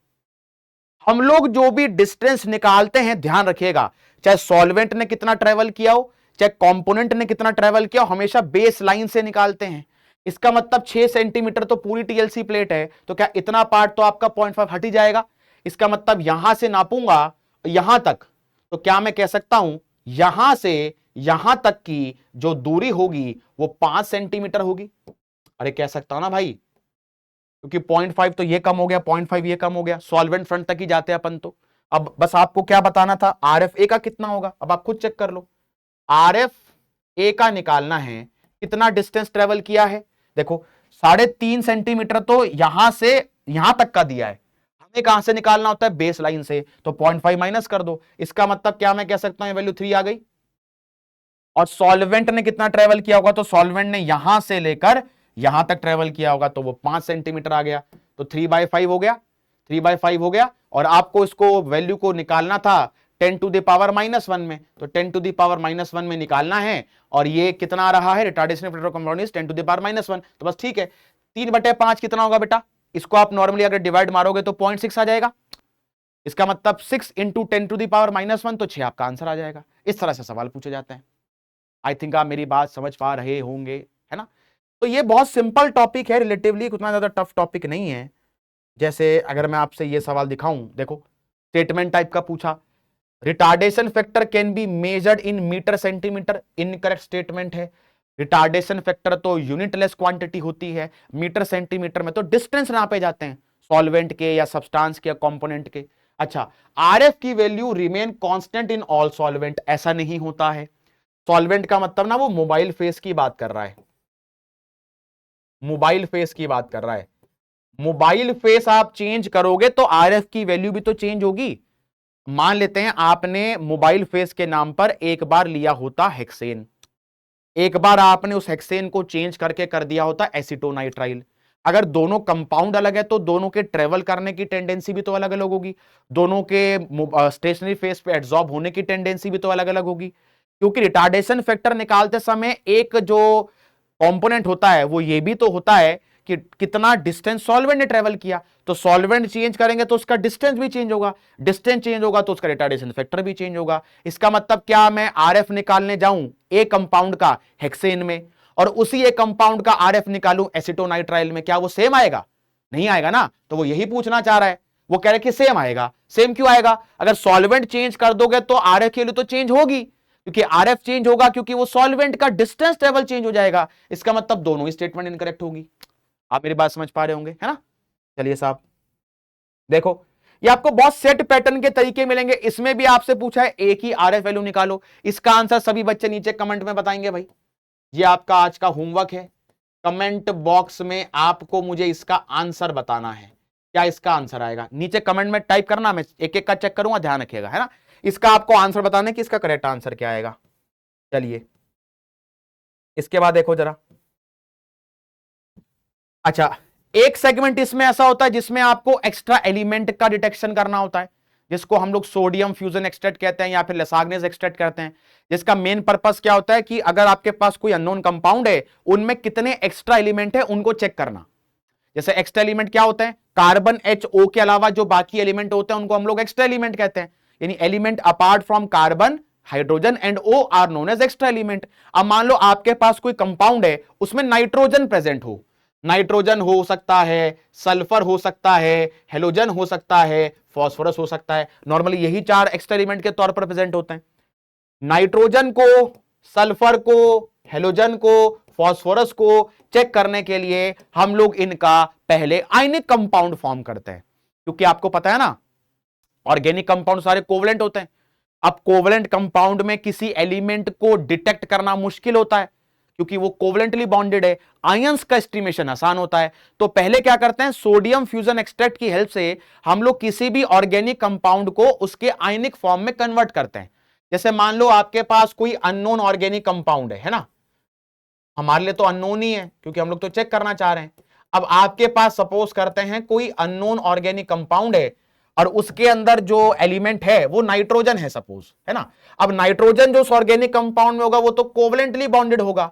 हम लोग जो भी डिस्टेंस निकालते हैं ध्यान रखिएगा, चाहे सॉल्वेंट ने कितना ट्रेवल किया हो, चाहे कंपोनेंट ने कितना ट्रेवल किया हो, हमेशा बेस लाइन से निकालते हैं। इसका मतलब 6 सेंटीमीटर तो पूरी टीएलसी प्लेट है, तो क्या इतना पार्ट तो आपका 0.5 हट ही जाएगा। इसका मतलब यहां से नापूंगा यहां तक, तो क्या मैं कह सकता हूं यहां से यहां तक की जो दूरी होगी वो 5 सेंटीमीटर होगी। अरे कह सकता हूं ना भाई, क्योंकि 0.5 तो ये कम हो गया, 0.5 ये कम हो गया, सॉल्वेंट फ्रंट तक ही जाते हैं अपन तो। अब बस आपको क्या बताना था, आरएफ ए का कितना होगा, अब आप खुद चेक कर लो। आरएफ ए का निकालना है, कितना डिस्टेंस ट्रेवल किया है, देखो 3.5 सेंटीमीटर तो यहां से यहां तक का दिया है, हमें कहां से निकालना होता है बेस लाइन से, तो 0.5 माइनस कर दो। इसका मतलब क्या मैं कह सकता हूं वैल्यू 3 आ गई। और सॉल्वेंट ने कितना ट्रेवल किया होगा, तो सॉल्वेंट ने यहां से लेकर यहां तक ट्रेवल किया होगा, तो वो 5 सेंटीमीटर आ गया, तो 3/5 हो गया, 3/5 हो गया। और आपको इसको वैल्यू को निकालना था 10 टू द पावर -1 में, तो 10 टू द पावर -1 में निकालना है, और ये कितना आ रहा है retardation factor of compound is 10 to the power -1, तो बस ठीक है। 3/5 कितना होगा बेटा, इसको आप नॉर्मली अगर डिवाइड मारोगे तो 0.6 आ जाएगा। इसका मतलब 6 इंटू 10 टू द पावर -1, तो 6 आपका आंसर आ जाएगा। इस तरह से सवाल पूछे जाते हैं। आई थिंक आप मेरी बात समझ पा रहे होंगे, है ना। तो ये बहुत सिंपल टॉपिक है, रिलेटिवली उतना ज्यादा टफ टॉपिक नहीं है। जैसे अगर मैं आपसे ये सवाल दिखाऊं, देखो स्टेटमेंट टाइप का पूछा, retardation factor can be measured in meter centimeter, incorrect statement है। रिटार्डेशन फैक्टर तो यूनिटलेस क्वांटिटी होती है, मीटर सेंटीमीटर में तो डिस्टेंस नापे जाते हैं सॉल्वेंट के या सब्सटेंस के या कंपोनेंट के। अच्छा, आरएफ की value remain constant in all solvent, ऐसा नहीं होता है। सॉल्वेंट का मतलब ना वो मोबाइल फेस की बात कर रहा है, मोबाइल फेस की बात कर रहा है। मोबाइल फेस आप चेंज करोगे तो आरएफ की वैल्यू भी तो चेंज होगी। मान लेते हैं आपने मोबाइल फेस के नाम पर एक बार लिया होता हेक्सेन, एक बार आपने उस हेक्सेन को चेंज करके कर दिया होता एसीटोनाइट्राइल। अगर दोनों कंपाउंड अलग है तो दोनों के ट्रेवल करने की टेंडेंसी भी तो अलग अलग होगी, दोनों के स्टेशनरी फेस पे एब्जॉर्ब होने की टेंडेंसी भी तो अलग अलग होगी। क्योंकि रिटार्डेशन फैक्टर निकालते समय एक जो कंपोनेंट होता है वो ये भी तो होता है कि कितना डिस्टेंस सॉल्वेंट ने ट्रेवल किया, तो सॉल्वेंट चेंज करेंगे तो उसका डिस्टेंस भी चेंज होगा, डिस्टेंस चेंज होगा तो उसका रिटार्डेशन फैक्टर भी चेंज होगा। इसका मतलब क्या मैं आरएफ निकालने जाऊं ए कंपाउंड का हेक्सेन में और उसी एक कंपाउंड का आरएफ निकालूं एसीटोनाइट्राइल में, क्या वो सेम आएगा? नहीं आएगा ना। तो वो यही पूछना चाह रहा है, वो कह रहे कि सेम आएगा। सेम क्यों आएगा? अगर सॉल्वेंट चेंज कर दोगे तो आरएफ की वैल्यू तो चेंज होगी, क्योंकि आरएफ चेंज होगा क्योंकि वो सॉल्वेंट का डिस्टेंस ट्रेवल चेंज हो जाएगा। इसका मतलब दोनों ही स्टेटमेंट इनकरेक्ट होगी। आप मेरी बात समझ पा रहे होंगे, है ना। चलिए साहब देखो, ये आपको बहुत सेट पैटर्न के तरीके मिलेंगे। इसमें भी आपसे पूछा है एक ही आरएफ वैल्यू निकालो, इसका आंसर सभी बच्चे नीचे कमेंट में बताएंगे भाई। ये आपका आज का होमवर्क है, कमेंट बॉक्स में आपको मुझे इसका आंसर बताना है। क्या इसका आंसर आएगा नीचे कमेंट में टाइप करना, मैं एक एक का चेक करूंगा, ध्यान रखिएगा, है ना। इसका आपको आंसर बताना है कि इसका करेक्ट आंसर क्या आएगा। चलिए इसके बाद देखो जरा, अच्छा एक सेगमेंट इसमें ऐसा होता है जिसमें आपको एक्स्ट्रा एलिमेंट का डिटेक्शन करना होता है, जिसको हम लोग सोडियम फ्यूजन एक्सट्रैक्ट कहते हैं या फिर लेसाग्नेज एक्सट्रैक्ट करते हैं, जिसका मेन पर्पस क्या होता है कि अगर आपके पास कोई अननोन कंपाउंड है उनमें कितने एक्स्ट्रा एलिमेंट है उनको चेक करना। जैसे एक्स्ट्रा एलिमेंट क्या होते हैं, कार्बन HO के अलावा जो बाकी एलिमेंट होते हैं उनको हम लोग एक्स्ट्रा एलिमेंट कहते हैं, यानी element apart from carbon hydrogen and O are known as extra element. अब मान लो आपके पास कोई कंपाउंड है, उसमें नाइट्रोजन प्रेजेंट हो, नाइट्रोजन हो सकता है, सल्फर हो सकता है, हेलोजन हो सकता है, फास्फोरस हो सकता है। नॉर्मली यही 4 एक्स्ट्रा एलिमेंट के तौर पर प्रेजेंट होते हैं। नाइट्रोजन को, सल्फर को, हेलोजन को, फास्फोरस को चेक करने के लिए हम लोग इनका पहले आयनिक कंपाउंड फॉर्म करते हैं, क्योंकि आपको पता है ना ऑर्गेनिक कंपाउंड सारे कोवलेंट होते हैं। अब कोवलेंट कंपाउंड में किसी एलिमेंट को डिटेक्ट करना मुश्किल होता है क्योंकि वो कोवलेंटली बॉन्डेड है, आयंस का एस्टिमेशन आसान होता है। तो पहले क्या करते हैं, सोडियम फ्यूजन एक्सट्रैक्ट की हेल्प से हम लोग किसी भी ऑर्गेनिक कंपाउंड को उसके आयनिक फॉर्म में कन्वर्ट करते हैं। जैसे मान लो आपके पास कोई अननोन ऑर्गेनिक कंपाउंड है ना, हमारे लिए तो अननोन ही है क्योंकि हम लोग तो चेक करना चाह रहे हैं। अब आपके पास सपोज करते हैं कोई अननोन ऑर्गेनिक कंपाउंड है और उसके अंदर जो एलिमेंट है वो नाइट्रोजन है सपोज, है ना। अब नाइट्रोजन जो उस ऑर्गेनिक कंपाउंड में होगा वो तो कोवलेंटली बॉन्डेड होगा,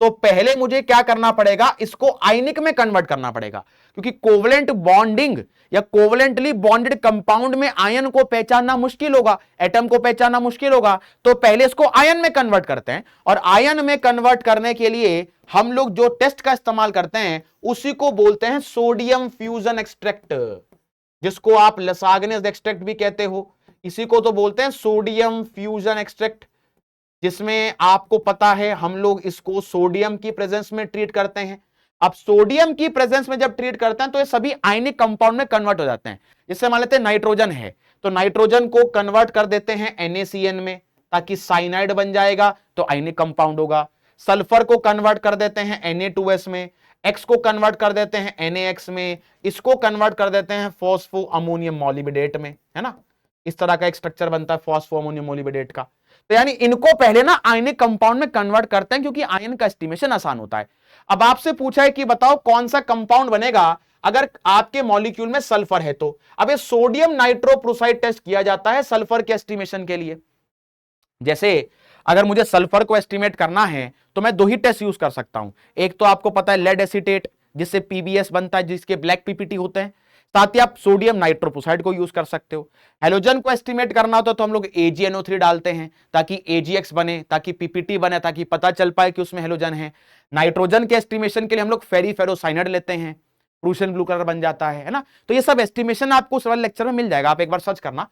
तो पहले मुझे क्या करना पड़ेगा, इसको आयनिक में कन्वर्ट करना पड़ेगा, क्योंकि कोवलेंट बॉन्डिंग या कोवलेंटली बॉन्डेड कंपाउंड में आयन को पहचानना मुश्किल होगा, एटम को पहचानना मुश्किल होगा। तो पहले इसको आयन में कन्वर्ट करते हैं, और आयन में कन्वर्ट करने के लिए हम लोग जो टेस्ट का इस्तेमाल करते हैं उसी को बोलते हैं सोडियम फ्यूजन एक्सट्रैक्ट, जिसको आप लसाग्नेस एक्सट्रैक्ट भी कहते हो। इसी को तो बोलते हैं सोडियम फ्यूजन एक्सट्रैक्ट, जिसमें आपको पता है हम लोग इसको सोडियम की प्रेजेंस में ट्रीट करते हैं। अब सोडियम की प्रेजेंस में जब ट्रीट करते हैं तो ये सभी आयनिक कंपाउंड में कन्वर्ट हो जाते हैं। जैसे मान लेते हैं नाइट्रोजन है, तो नाइट्रोजन को कन्वर्ट कर देते हैं NaCN में, ताकि साइनाइड बन जाएगा तो आयनिक कंपाउंड होगा। सल्फर को कन्वर्ट कर देते हैं Na2S में, X को कन्वर्ट कर देते हैं NaX में, इसको कन्वर्ट कर देते हैं फॉस्फो अमोनियम मोलिबडेट में, है ना। इस तरह का एक स्ट्रक्चर बनता है फॉस्फो अमोनियम मोलिबडेट का। तो यानी इनको पहले ना आयनिक कंपाउंड में कन्वर्ट करते हैं क्योंकि आयन का एस्टिमेशन आसान होता है। अब आपसे पूछा है कि बताओ कौन सा कंपाउंड बनेगा अगर आपके मॉलिक्यूल में सल्फर है, तो अब ये सोडियम नाइट्रोप्रोसाइड टेस्ट किया जाता है सल्फर के एस्टिमेशन के लिए। जैसे अगर मुझे सल्फर को एस्टिमेट करना है तो मैं 2 ही टेस्ट यूज कर सकता हूं। एक तो आपको पता है लेड एसीटेट, जिससे PBS बनता है, जिसके ब्लैक PPT होते हैं। साथ ही आप सोडियम नाइट्रोप्रोसाइड को यूज कर सकते हो। हेलोजन को एस्टिमेट करना होता तो हम लोग AgNO3 डालते हैं ताकि AgX बने, ताकि PPT बने, ताकि पता चल पाए कि उसमें हेलोजन है। नाइट्रोजन के एस्टिमेशन के लिए हम लोग फेरीफेरोसाइनाइड लेते हैं, प्रूशियन ब्लू कलर बन जाता है ना। तो ये सब एस्टिमेशन आपको सवाल लेक्चर में मिल जाएगा, आप एक बार सर्च करना।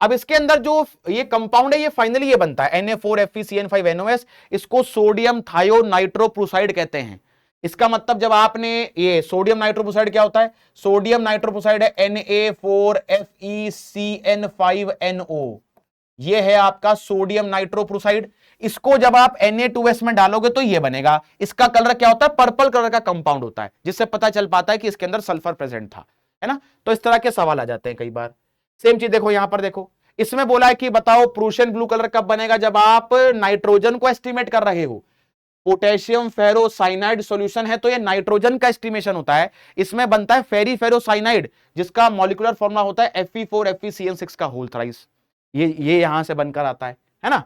अब इसके अंदर जो ये कंपाउंड है ये फाइनली ये बनता है Na4FeCN5NOS, इसको सोडियम थायोनाइट्रोप्रोसाइड कहते हैं। इसका मतलब जब आपने ये सोडियम नाइट्रोप्रोसाइड क्या होता है, सोडियम नाइट्रोप्रोसाइड है Na4FeCN5NO, ये है आपका सोडियम नाइट्रोप्रोसाइड। इसको जब आप Na2S में डालोगे तो ये बनेगा। इसका कलर क्या होता है, पर्पल कलर का कंपाउंड होता है, जिससे पता चल पाता है कि इसके अंदर सल्फर प्रेजेंट था, है ना। तो इस तरह के सवाल आ जाते हैं कई बार। सेम चीज देखो यहां पर, देखो इसमें बोला है कि बताओ प्रूशियन ब्लू कलर कब बनेगा, जब आप नाइट्रोजन को एस्टिमेट कर रहे हो। पोटेशियम फेरोसाइनाइड सॉल्यूशन है तो ये नाइट्रोजन का एस्टिमेशन होता है, इसमें बनता है फेरीफेरोसाइनाइड, जिसका मॉलिक्यूलर फॉर्मूला होता है Fe4FeCN6 का होल थ्राइस। ये यहां से बनकर आता है ना।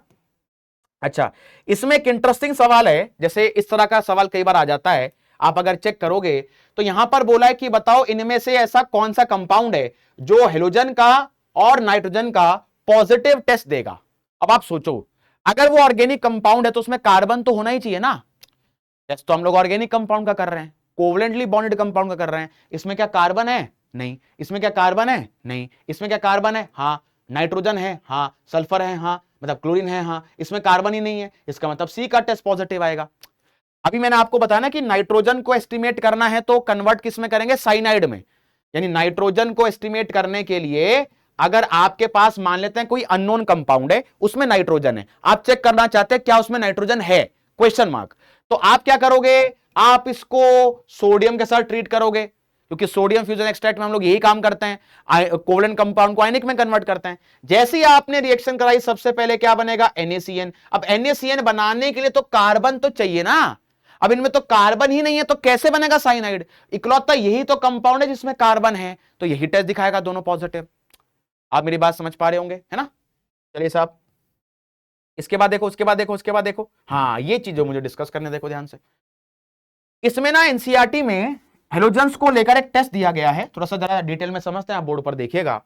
अच्छा, इसमें एक इंटरेस्टिंग सवाल है, जैसे इस तरह का सवाल कई बार आ जाता है, आप अगर चेक करोगे तो यहां पर बोला है कि बताओ इनमें से ऐसा कौन सा कंपाउंड है जो हेलोजन का और नाइट्रोजन का पॉजिटिव टेस्ट देगा। अब आप सोचो, अगर वो ऑर्गेनिक कंपाउंड है तो उसमें कार्बन तो होना ही चाहिए ना। टेस्ट तो हम लोग ऑर्गेनिक कंपाउंड का कर रहे हैं, कोवलेंटली बॉन्डेड कंपाउंड का कर रहे हैं। इसमें क्या कार्बन है? नहीं। इसमें क्या कार्बन है? नहीं। इसमें क्या कार्बन है? हाँ। नाइट्रोजन है? हाँ। सल्फर है? हाँ। मतलब क्लोरीन है? हाँ। इसमें कार्बन ही नहीं है, इसका मतलब सी का टेस्ट पॉजिटिव आएगा। अभी मैंने आपको बताया ना कि नाइट्रोजन को एस्टिमेट करना है तो कन्वर्ट किस में करेंगे, साइनाइड में। यानी नाइट्रोजन को एस्टिमेट करने के लिए अगर आपके पास मान लेते हैं कोई अननोन कंपाउंड है, उसमें नाइट्रोजन है, आप चेक करना चाहते हैं क्या उसमें नाइट्रोजन है, क्वेश्चन मार्क, तो आप क्या करोगे, आप इसको सोडियम के साथ ट्रीट करोगे, क्योंकि सोडियम फ्यूजन एक्सट्रैक्ट में हम लोग यही काम करते हैं, कोवलेंट कंपाउंड को आयनिक में कन्वर्ट करते हैं। जैसे ही आपने रिएक्शन कराई सबसे पहले क्या बनेगा, NaCN। अब NaCN बनाने के लिए तो कार्बन तो चाहिए ना, अब इनमें तो कार्बन ही नहीं है तो कैसे बनेगा साइनाइड। इकलौता यही तो कंपाउंड है जिसमें कार्बन है, तो यही टेस्ट दिखाएगा दोनों पॉजिटिव। आप मेरी बात समझ पा रहे होंगे, है ना। चलिए साहब, इसके बाद देखो, उसके बाद देखो, हाँ ये चीज जो मुझे डिस्कस करने देखो ध्यान से। इसमें ना NCERT में हेलोजन्स को लेकर एक टेस्ट दिया गया है, थोड़ा सा जरा डिटेल में समझते हैं, आप बोर्ड पर देखिएगा।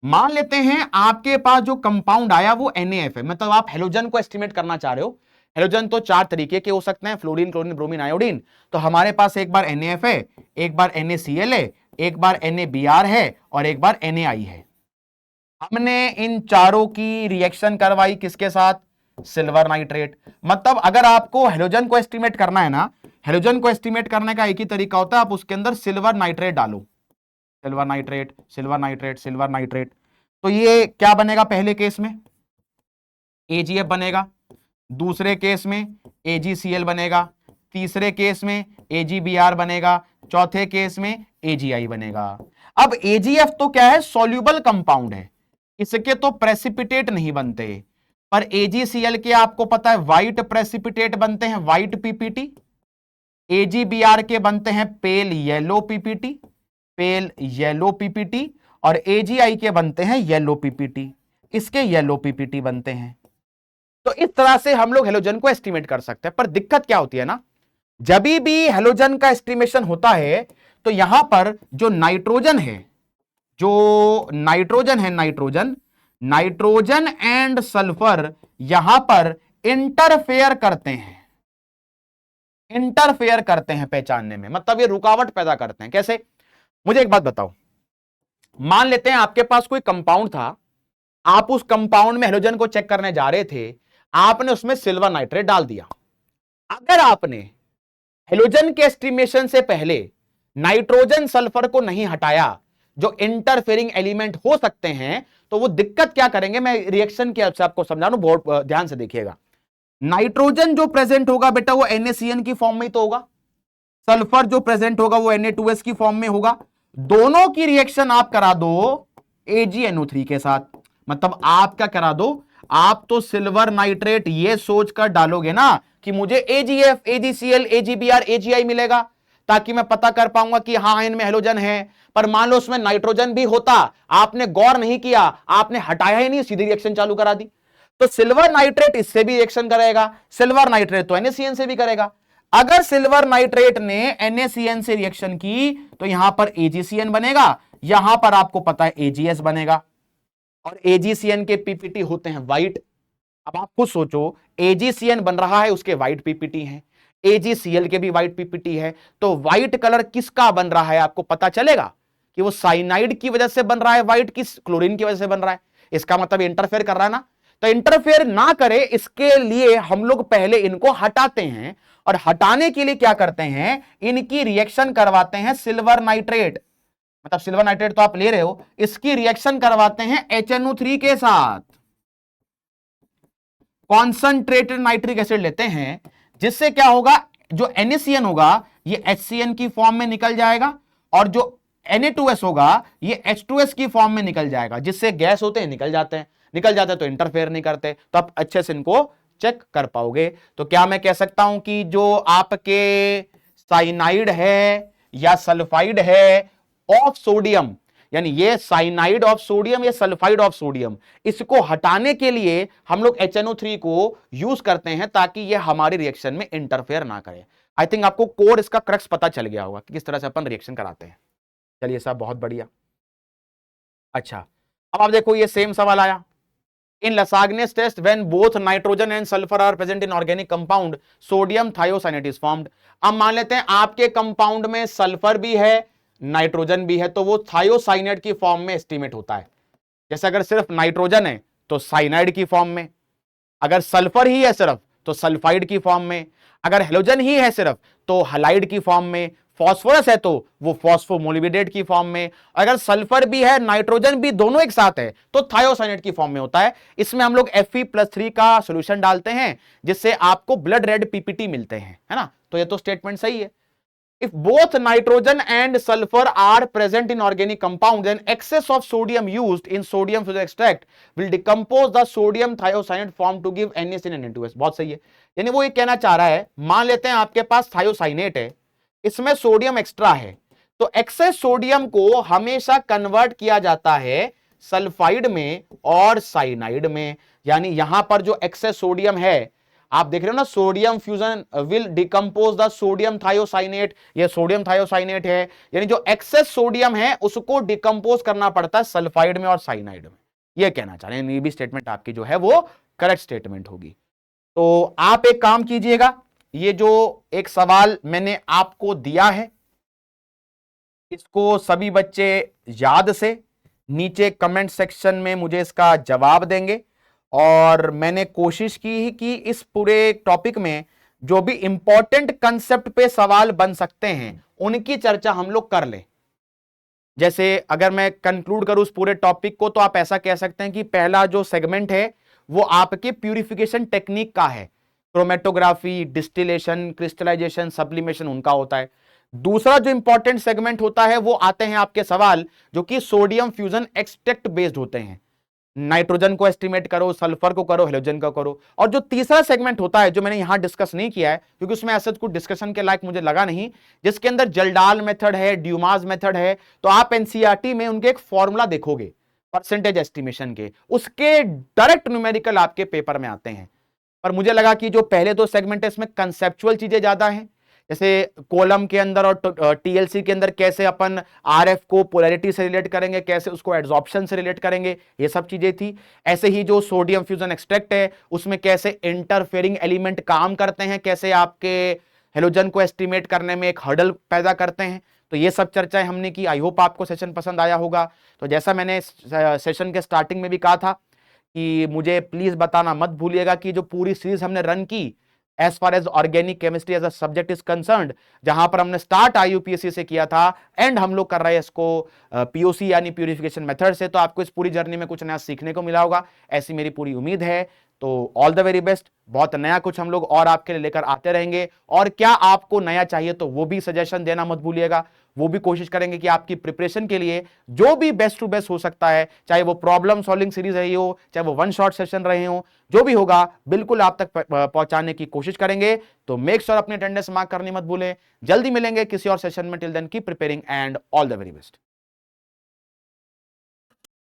मान लेते हैं आपके पास जो कंपाउंड आया वो NaF है, मतलब आप हेलोजन को एस्टिमेट करना चाह रहे हो। हेलोजन तो 4 तरीके के हो सकते हैं, फ्लोरीन, क्लोरीन, ब्रोमीन, आयोडीन। तो हमारे पास एक बार NaF है, एक बार NaCl है, एक बार NaBr है और एक बार NaI है। हमने इन चारों की रिएक्शन करवाई किसके साथ? Silver nitrate. मतलब अगर आपको हेलोजन को एस्टिमेट करना है ना, हेलोजन को एस्टिमेट करने का एक ही तरीका होता है, आप उसके अंदर सिल्वर नाइट्रेट डालो, silver nitrate, silver nitrate, silver nitrate. तो ये क्या बनेगा? पहले केस में AgF बनेगा, दूसरे केस में AgCl बनेगा, तीसरे केस में AgBr बनेगा, चौथे केस में AgI बनेगा। अब AgF तो क्या है? सॉल्यूबल कंपाउंड है, इसके तो प्रेसिपिटेट नहीं बनते, पर AgCl के आपको पता है व्हाइट प्रेसिपिटेट बनते हैं, व्हाइट PPT। AgBr के बनते हैं pale yellow PPT, pale yellow PPT, और AgI के बनते हैं येलो PPT, इसके येलो PPT बनते हैं। तो इस तरह से हम लोग हेलोजन को एस्टिमेट कर सकते हैं। पर दिक्कत क्या होती है ना, जब भी हेलोजन का एस्टिमेशन होता है तो यहां पर जो नाइट्रोजन है, जो नाइट्रोजन है, नाइट्रोजन एंड सल्फर यहां पर इंटरफेयर करते हैं पहचानने में, मतलब ये रुकावट पैदा करते हैं। कैसे? मुझे एक बात बताओ, मान लेते हैं आपके पास कोई कंपाउंड था, आप उस कंपाउंड में हेलोजन को चेक करने जा रहे थे, आपने उसमें सिल्वर नाइट्रेट डाल दिया। अगर आपने हेलोजन के एस्टिमेशन से पहले नाइट्रोजन सल्फर को नहीं हटाया, जो इंटरफेयरिंग एलिमेंट हो सकते हैं, तो वो दिक्कत क्या करेंगे, मैं रिएक्शन के से आपको समझा रहा हूं, बहुत ध्यान से देखिएगा। नाइट्रोजन जो प्रेजेंट होगा बेटा वो NaCN की फॉर्म में ही तो होगा, सल्फर जो प्रेजेंट होगा वो Na2S की फॉर्म में होगा। दोनों की रिएक्शन आप करा दो AgNO3 के साथ, मतलब आप क्या करा दो, आप तो सिल्वर नाइट्रेट ये सोचकर डालोगे ना कि मुझे AgF, AgCl, AgBr, AgI मिलेगा, ताकि मैं पता कर पाऊंगा कि हां इनमें हेलोजन है। पर मान लो उसमें नाइट्रोजन भी होता, आपने गौर नहीं किया, आपने हटाया ही नहीं, सीधी रिएक्शन चालू करा दी। तो सिल्वर नाइट्रेट इससे भी रिएक्शन करेगा, सिल्वर नाइट्रेट तो NaCN से भी करेगा। अगर सिल्वर नाइट्रेट ने NaCN से रिएक्शन की तो यहां पर AgCN बनेगा, यहां पर आपको पता है AgS बनेगा, और AgCN के PPT होते हैं व्हाइट। अब आप खुद सोचो, AgCN बन रहा है, उसके व्हाइट PPT हैं, AgCl के भी व्हाइट PPT है, तो व्हाइट कलर किसका बन रहा है आपको पता चलेगा कि वो साइनाइड की वजह से बन रहा है व्हाइट, किस क्लोरीन की वजह से बन रहा है। इसका मतलब इंटरफेयर कर रहा है ना, तो इंटरफेयर ना करे इसके लिए हम लोग पहले इनको हटाते हैं, और हटाने के लिए क्या करते हैं, इनकी रिएक्शन करवाते हैं सिल्वर नाइट्रेट, मतलब सिल्वर नाइट्रेट तो आप ले रहे हो, इसकी रिएक्शन करवाते हैं HNO3 के साथ, कॉन्संट्रेटेड नाइट्रिक एसिड लेते हैं, जिससे क्या होगा, जो NaCN होगा ये HCN की फॉर्म में निकल जाएगा, और जो Na2S होगा ये H2S की फॉर्म में निकल जाएगा, जिससे गैस होते हैं निकल जाते हैं तो इंटरफेयर नहीं करते, तो आप अच्छे से इनको चेक कर पाओगे। तो क्या मैं कह सकता हूं कि जो आपके साइनाइड है या सल्फाइड है ऑफ सोडियम, यानी ये साइनाइड ऑफ सोडियम या सल्फाइड ऑफ सोडियम, इसको हटाने के लिए हम लोग HNO3 को यूज करते हैं ताकि ये हमारी रिएक्शन में इंटरफेयर ना करे। आई थिंक आपको कोर इसका क्रक्स पता चल गया होगा कि किस तरह से अपन रिएक्शन कराते हैं। चलिए साहब, बहुत बढ़िया। अच्छा, अब आप देखो ये सेम सवाल आया, in Lassaigne's test when both nitrogen and sulphur are present in organic compound sodium thiocyanate is formed. अब मान लेते हैं आपके कंपाउंड में सल्फर भी है, नाइट्रोजन भी है, तो वो थायोसाइनेट की फॉर्म में एस्टिमेट होता है। जैसे अगर सिर्फ नाइट्रोजन है तो साइनाइड की फॉर्म में, अगर सल्फर ही है सिर्फ तो सल्फाइड की फॉर्म में, अगर हेलोजन ही है सिर्फ तो हलाइड की फॉर्म में, फॉस्फोरस है तो वो फॉस्फोमोलिबिडेट की फॉर्म में, अगर सल्फर भी है नाइट्रोजन भी दोनों एक साथ है तो थायोसाइनेट की फॉर्म में होता है। इसमें हम लोग Fe+3 का सॉल्यूशन डालते हैं, जिससे आपको ब्लड रेड PPT मिलते हैं, है ना। तो ये तो स्टेटमेंट सही है। If both nitrogen and sulfur are present in organic compound, then excess of sodium used in sodium fluoride extract will decompose the sodium thiocyanate form to give NaCN and N2S। बहुत सही है, यानी वो ये कहना चाह रहा है, मान लेते हैं आपके पास थायोसाइनेट है, इसमें सोडियम एक्स्ट्रा है, तो एक्सेस सोडियम को हमेशा कन्वर्ट किया जाता है सल्फाइड में और साइनाइड में। यानी यहां पर जो एक्सेस सोडियम है, आप देख रहे हो ना, sodium fusion will decompose the sodium thiocyanate, ये सोडियम थायोसाइनेट है, यानी जो एक्सेस सोडियम है उसको डिकम्पोज करना पड़ता है सल्फाइड में और साइनाइड में, ये कहना चाह रहे हैं। ये भी स्टेटमेंट आपकी जो है वो करेक्ट स्टेटमेंट होगी। तो आप एक काम कीजिएगा, ये जो एक सवाल मैंने आपको दिया है इसको सभी बच्चे याद से नीचे कमेंट सेक्शन में मुझे इसका जवाब देंगे, और मैंने कोशिश की कि इस पूरे टॉपिक में जो भी इंपॉर्टेंट कंसेप्ट पे सवाल बन सकते हैं उनकी चर्चा हम लोग कर लें। जैसे अगर मैं कंक्लूड करूं उस पूरे टॉपिक को, तो आप ऐसा कह सकते हैं कि पहला जो सेगमेंट है वो आपके प्यूरिफिकेशन टेक्निक का है, क्रोमेटोग्राफी, डिस्टिलेशन, क्रिस्टलाइजेशन, सब्लिमेशन उनका होता है। दूसरा जो इंपॉर्टेंट सेगमेंट होता है वो आते हैं आपके सवाल जो कि सोडियम फ्यूजन एक्सट्रैक्ट बेस्ड होते हैं, नाइट्रोजन को एस्टिमेट करो, सल्फर को करो, हेलोजन को करो। और जो तीसरा सेगमेंट होता है जो मैंने यहां डिस्कस नहीं किया है क्योंकि उसमें ऐसा कुछ डिस्कशन के लायक मुझे लगा नहीं, जिसके अंदर जल्डाल मेथड है, ड्यूमास मेथड है, तो आप एनसीईआरटी में उनके एक फॉर्मूला देखोगे परसेंटेज एस्टिमेशन के, उसके डायरेक्ट न्यूमेरिकल आपके पेपर में आते हैं। पर मुझे लगा कि जो पहले दो सेगमेंट है इसमें कंसेप्चुअल चीजें ज्यादा हैं, जैसे कॉलम के अंदर और टीएलसी के अंदर कैसे अपन आरएफ को पोलैरिटी से रिलेट करेंगे, कैसे उसको एड्सॉर्प्शन से रिलेट करेंगे, ये सब चीजें थी। ऐसे ही जो सोडियम फ्यूजन एक्सट्रैक्ट है उसमें कैसे इंटरफेरिंग एलिमेंट काम करते हैं, कैसे आपके हेलोजन को एस्टिमेट करने में एक हर्डल पैदा करते हैं, तो ये सब चर्चाएं हमने की। आई होप आपको सेशन पसंद आया होगा। तो जैसा मैंने सेशन के स्टार्टिंग में भी कहा था कि मुझे प्लीज बताना मत भूलिएगा कि जो पूरी सीरीज हमने रन की as far as organic chemistry as a subject is concerned, जहां पर हमने स्टार्ट आईयूपीएससी से किया था एंड हम लोग कर रहे हैं इसको पीओसी यानी प्यूरिफिकेशन मेथड से, तो आपको इस पूरी जर्नी में कुछ नया सीखने को मिला होगा, ऐसी मेरी पूरी उम्मीद है। तो ऑल द वेरी बेस्ट, बहुत नया कुछ हम लोग और आपके लिए लेकर आते रहेंगे, और क्या आपको नया चाहिए तो वो भी सजेशन देना मत भूलिएगा। वो भी कोशिश करेंगे कि आपकी प्रिपरेशन के लिए जो भी बेस्ट टू बेस्ट हो सकता है, चाहे वो प्रॉब्लम सॉल्विंग सीरीज रही हो, चाहे वो वन शॉट सेशन रहे हो, जो भी होगा बिल्कुल आप तक पहुंचाने की कोशिश करेंगे। तो मेक श्योर अपनी अटेंडेंस मार्क करनी मत भूलें। जल्दी मिलेंगे किसी और सेशन में, till then keep preparing and all the very best.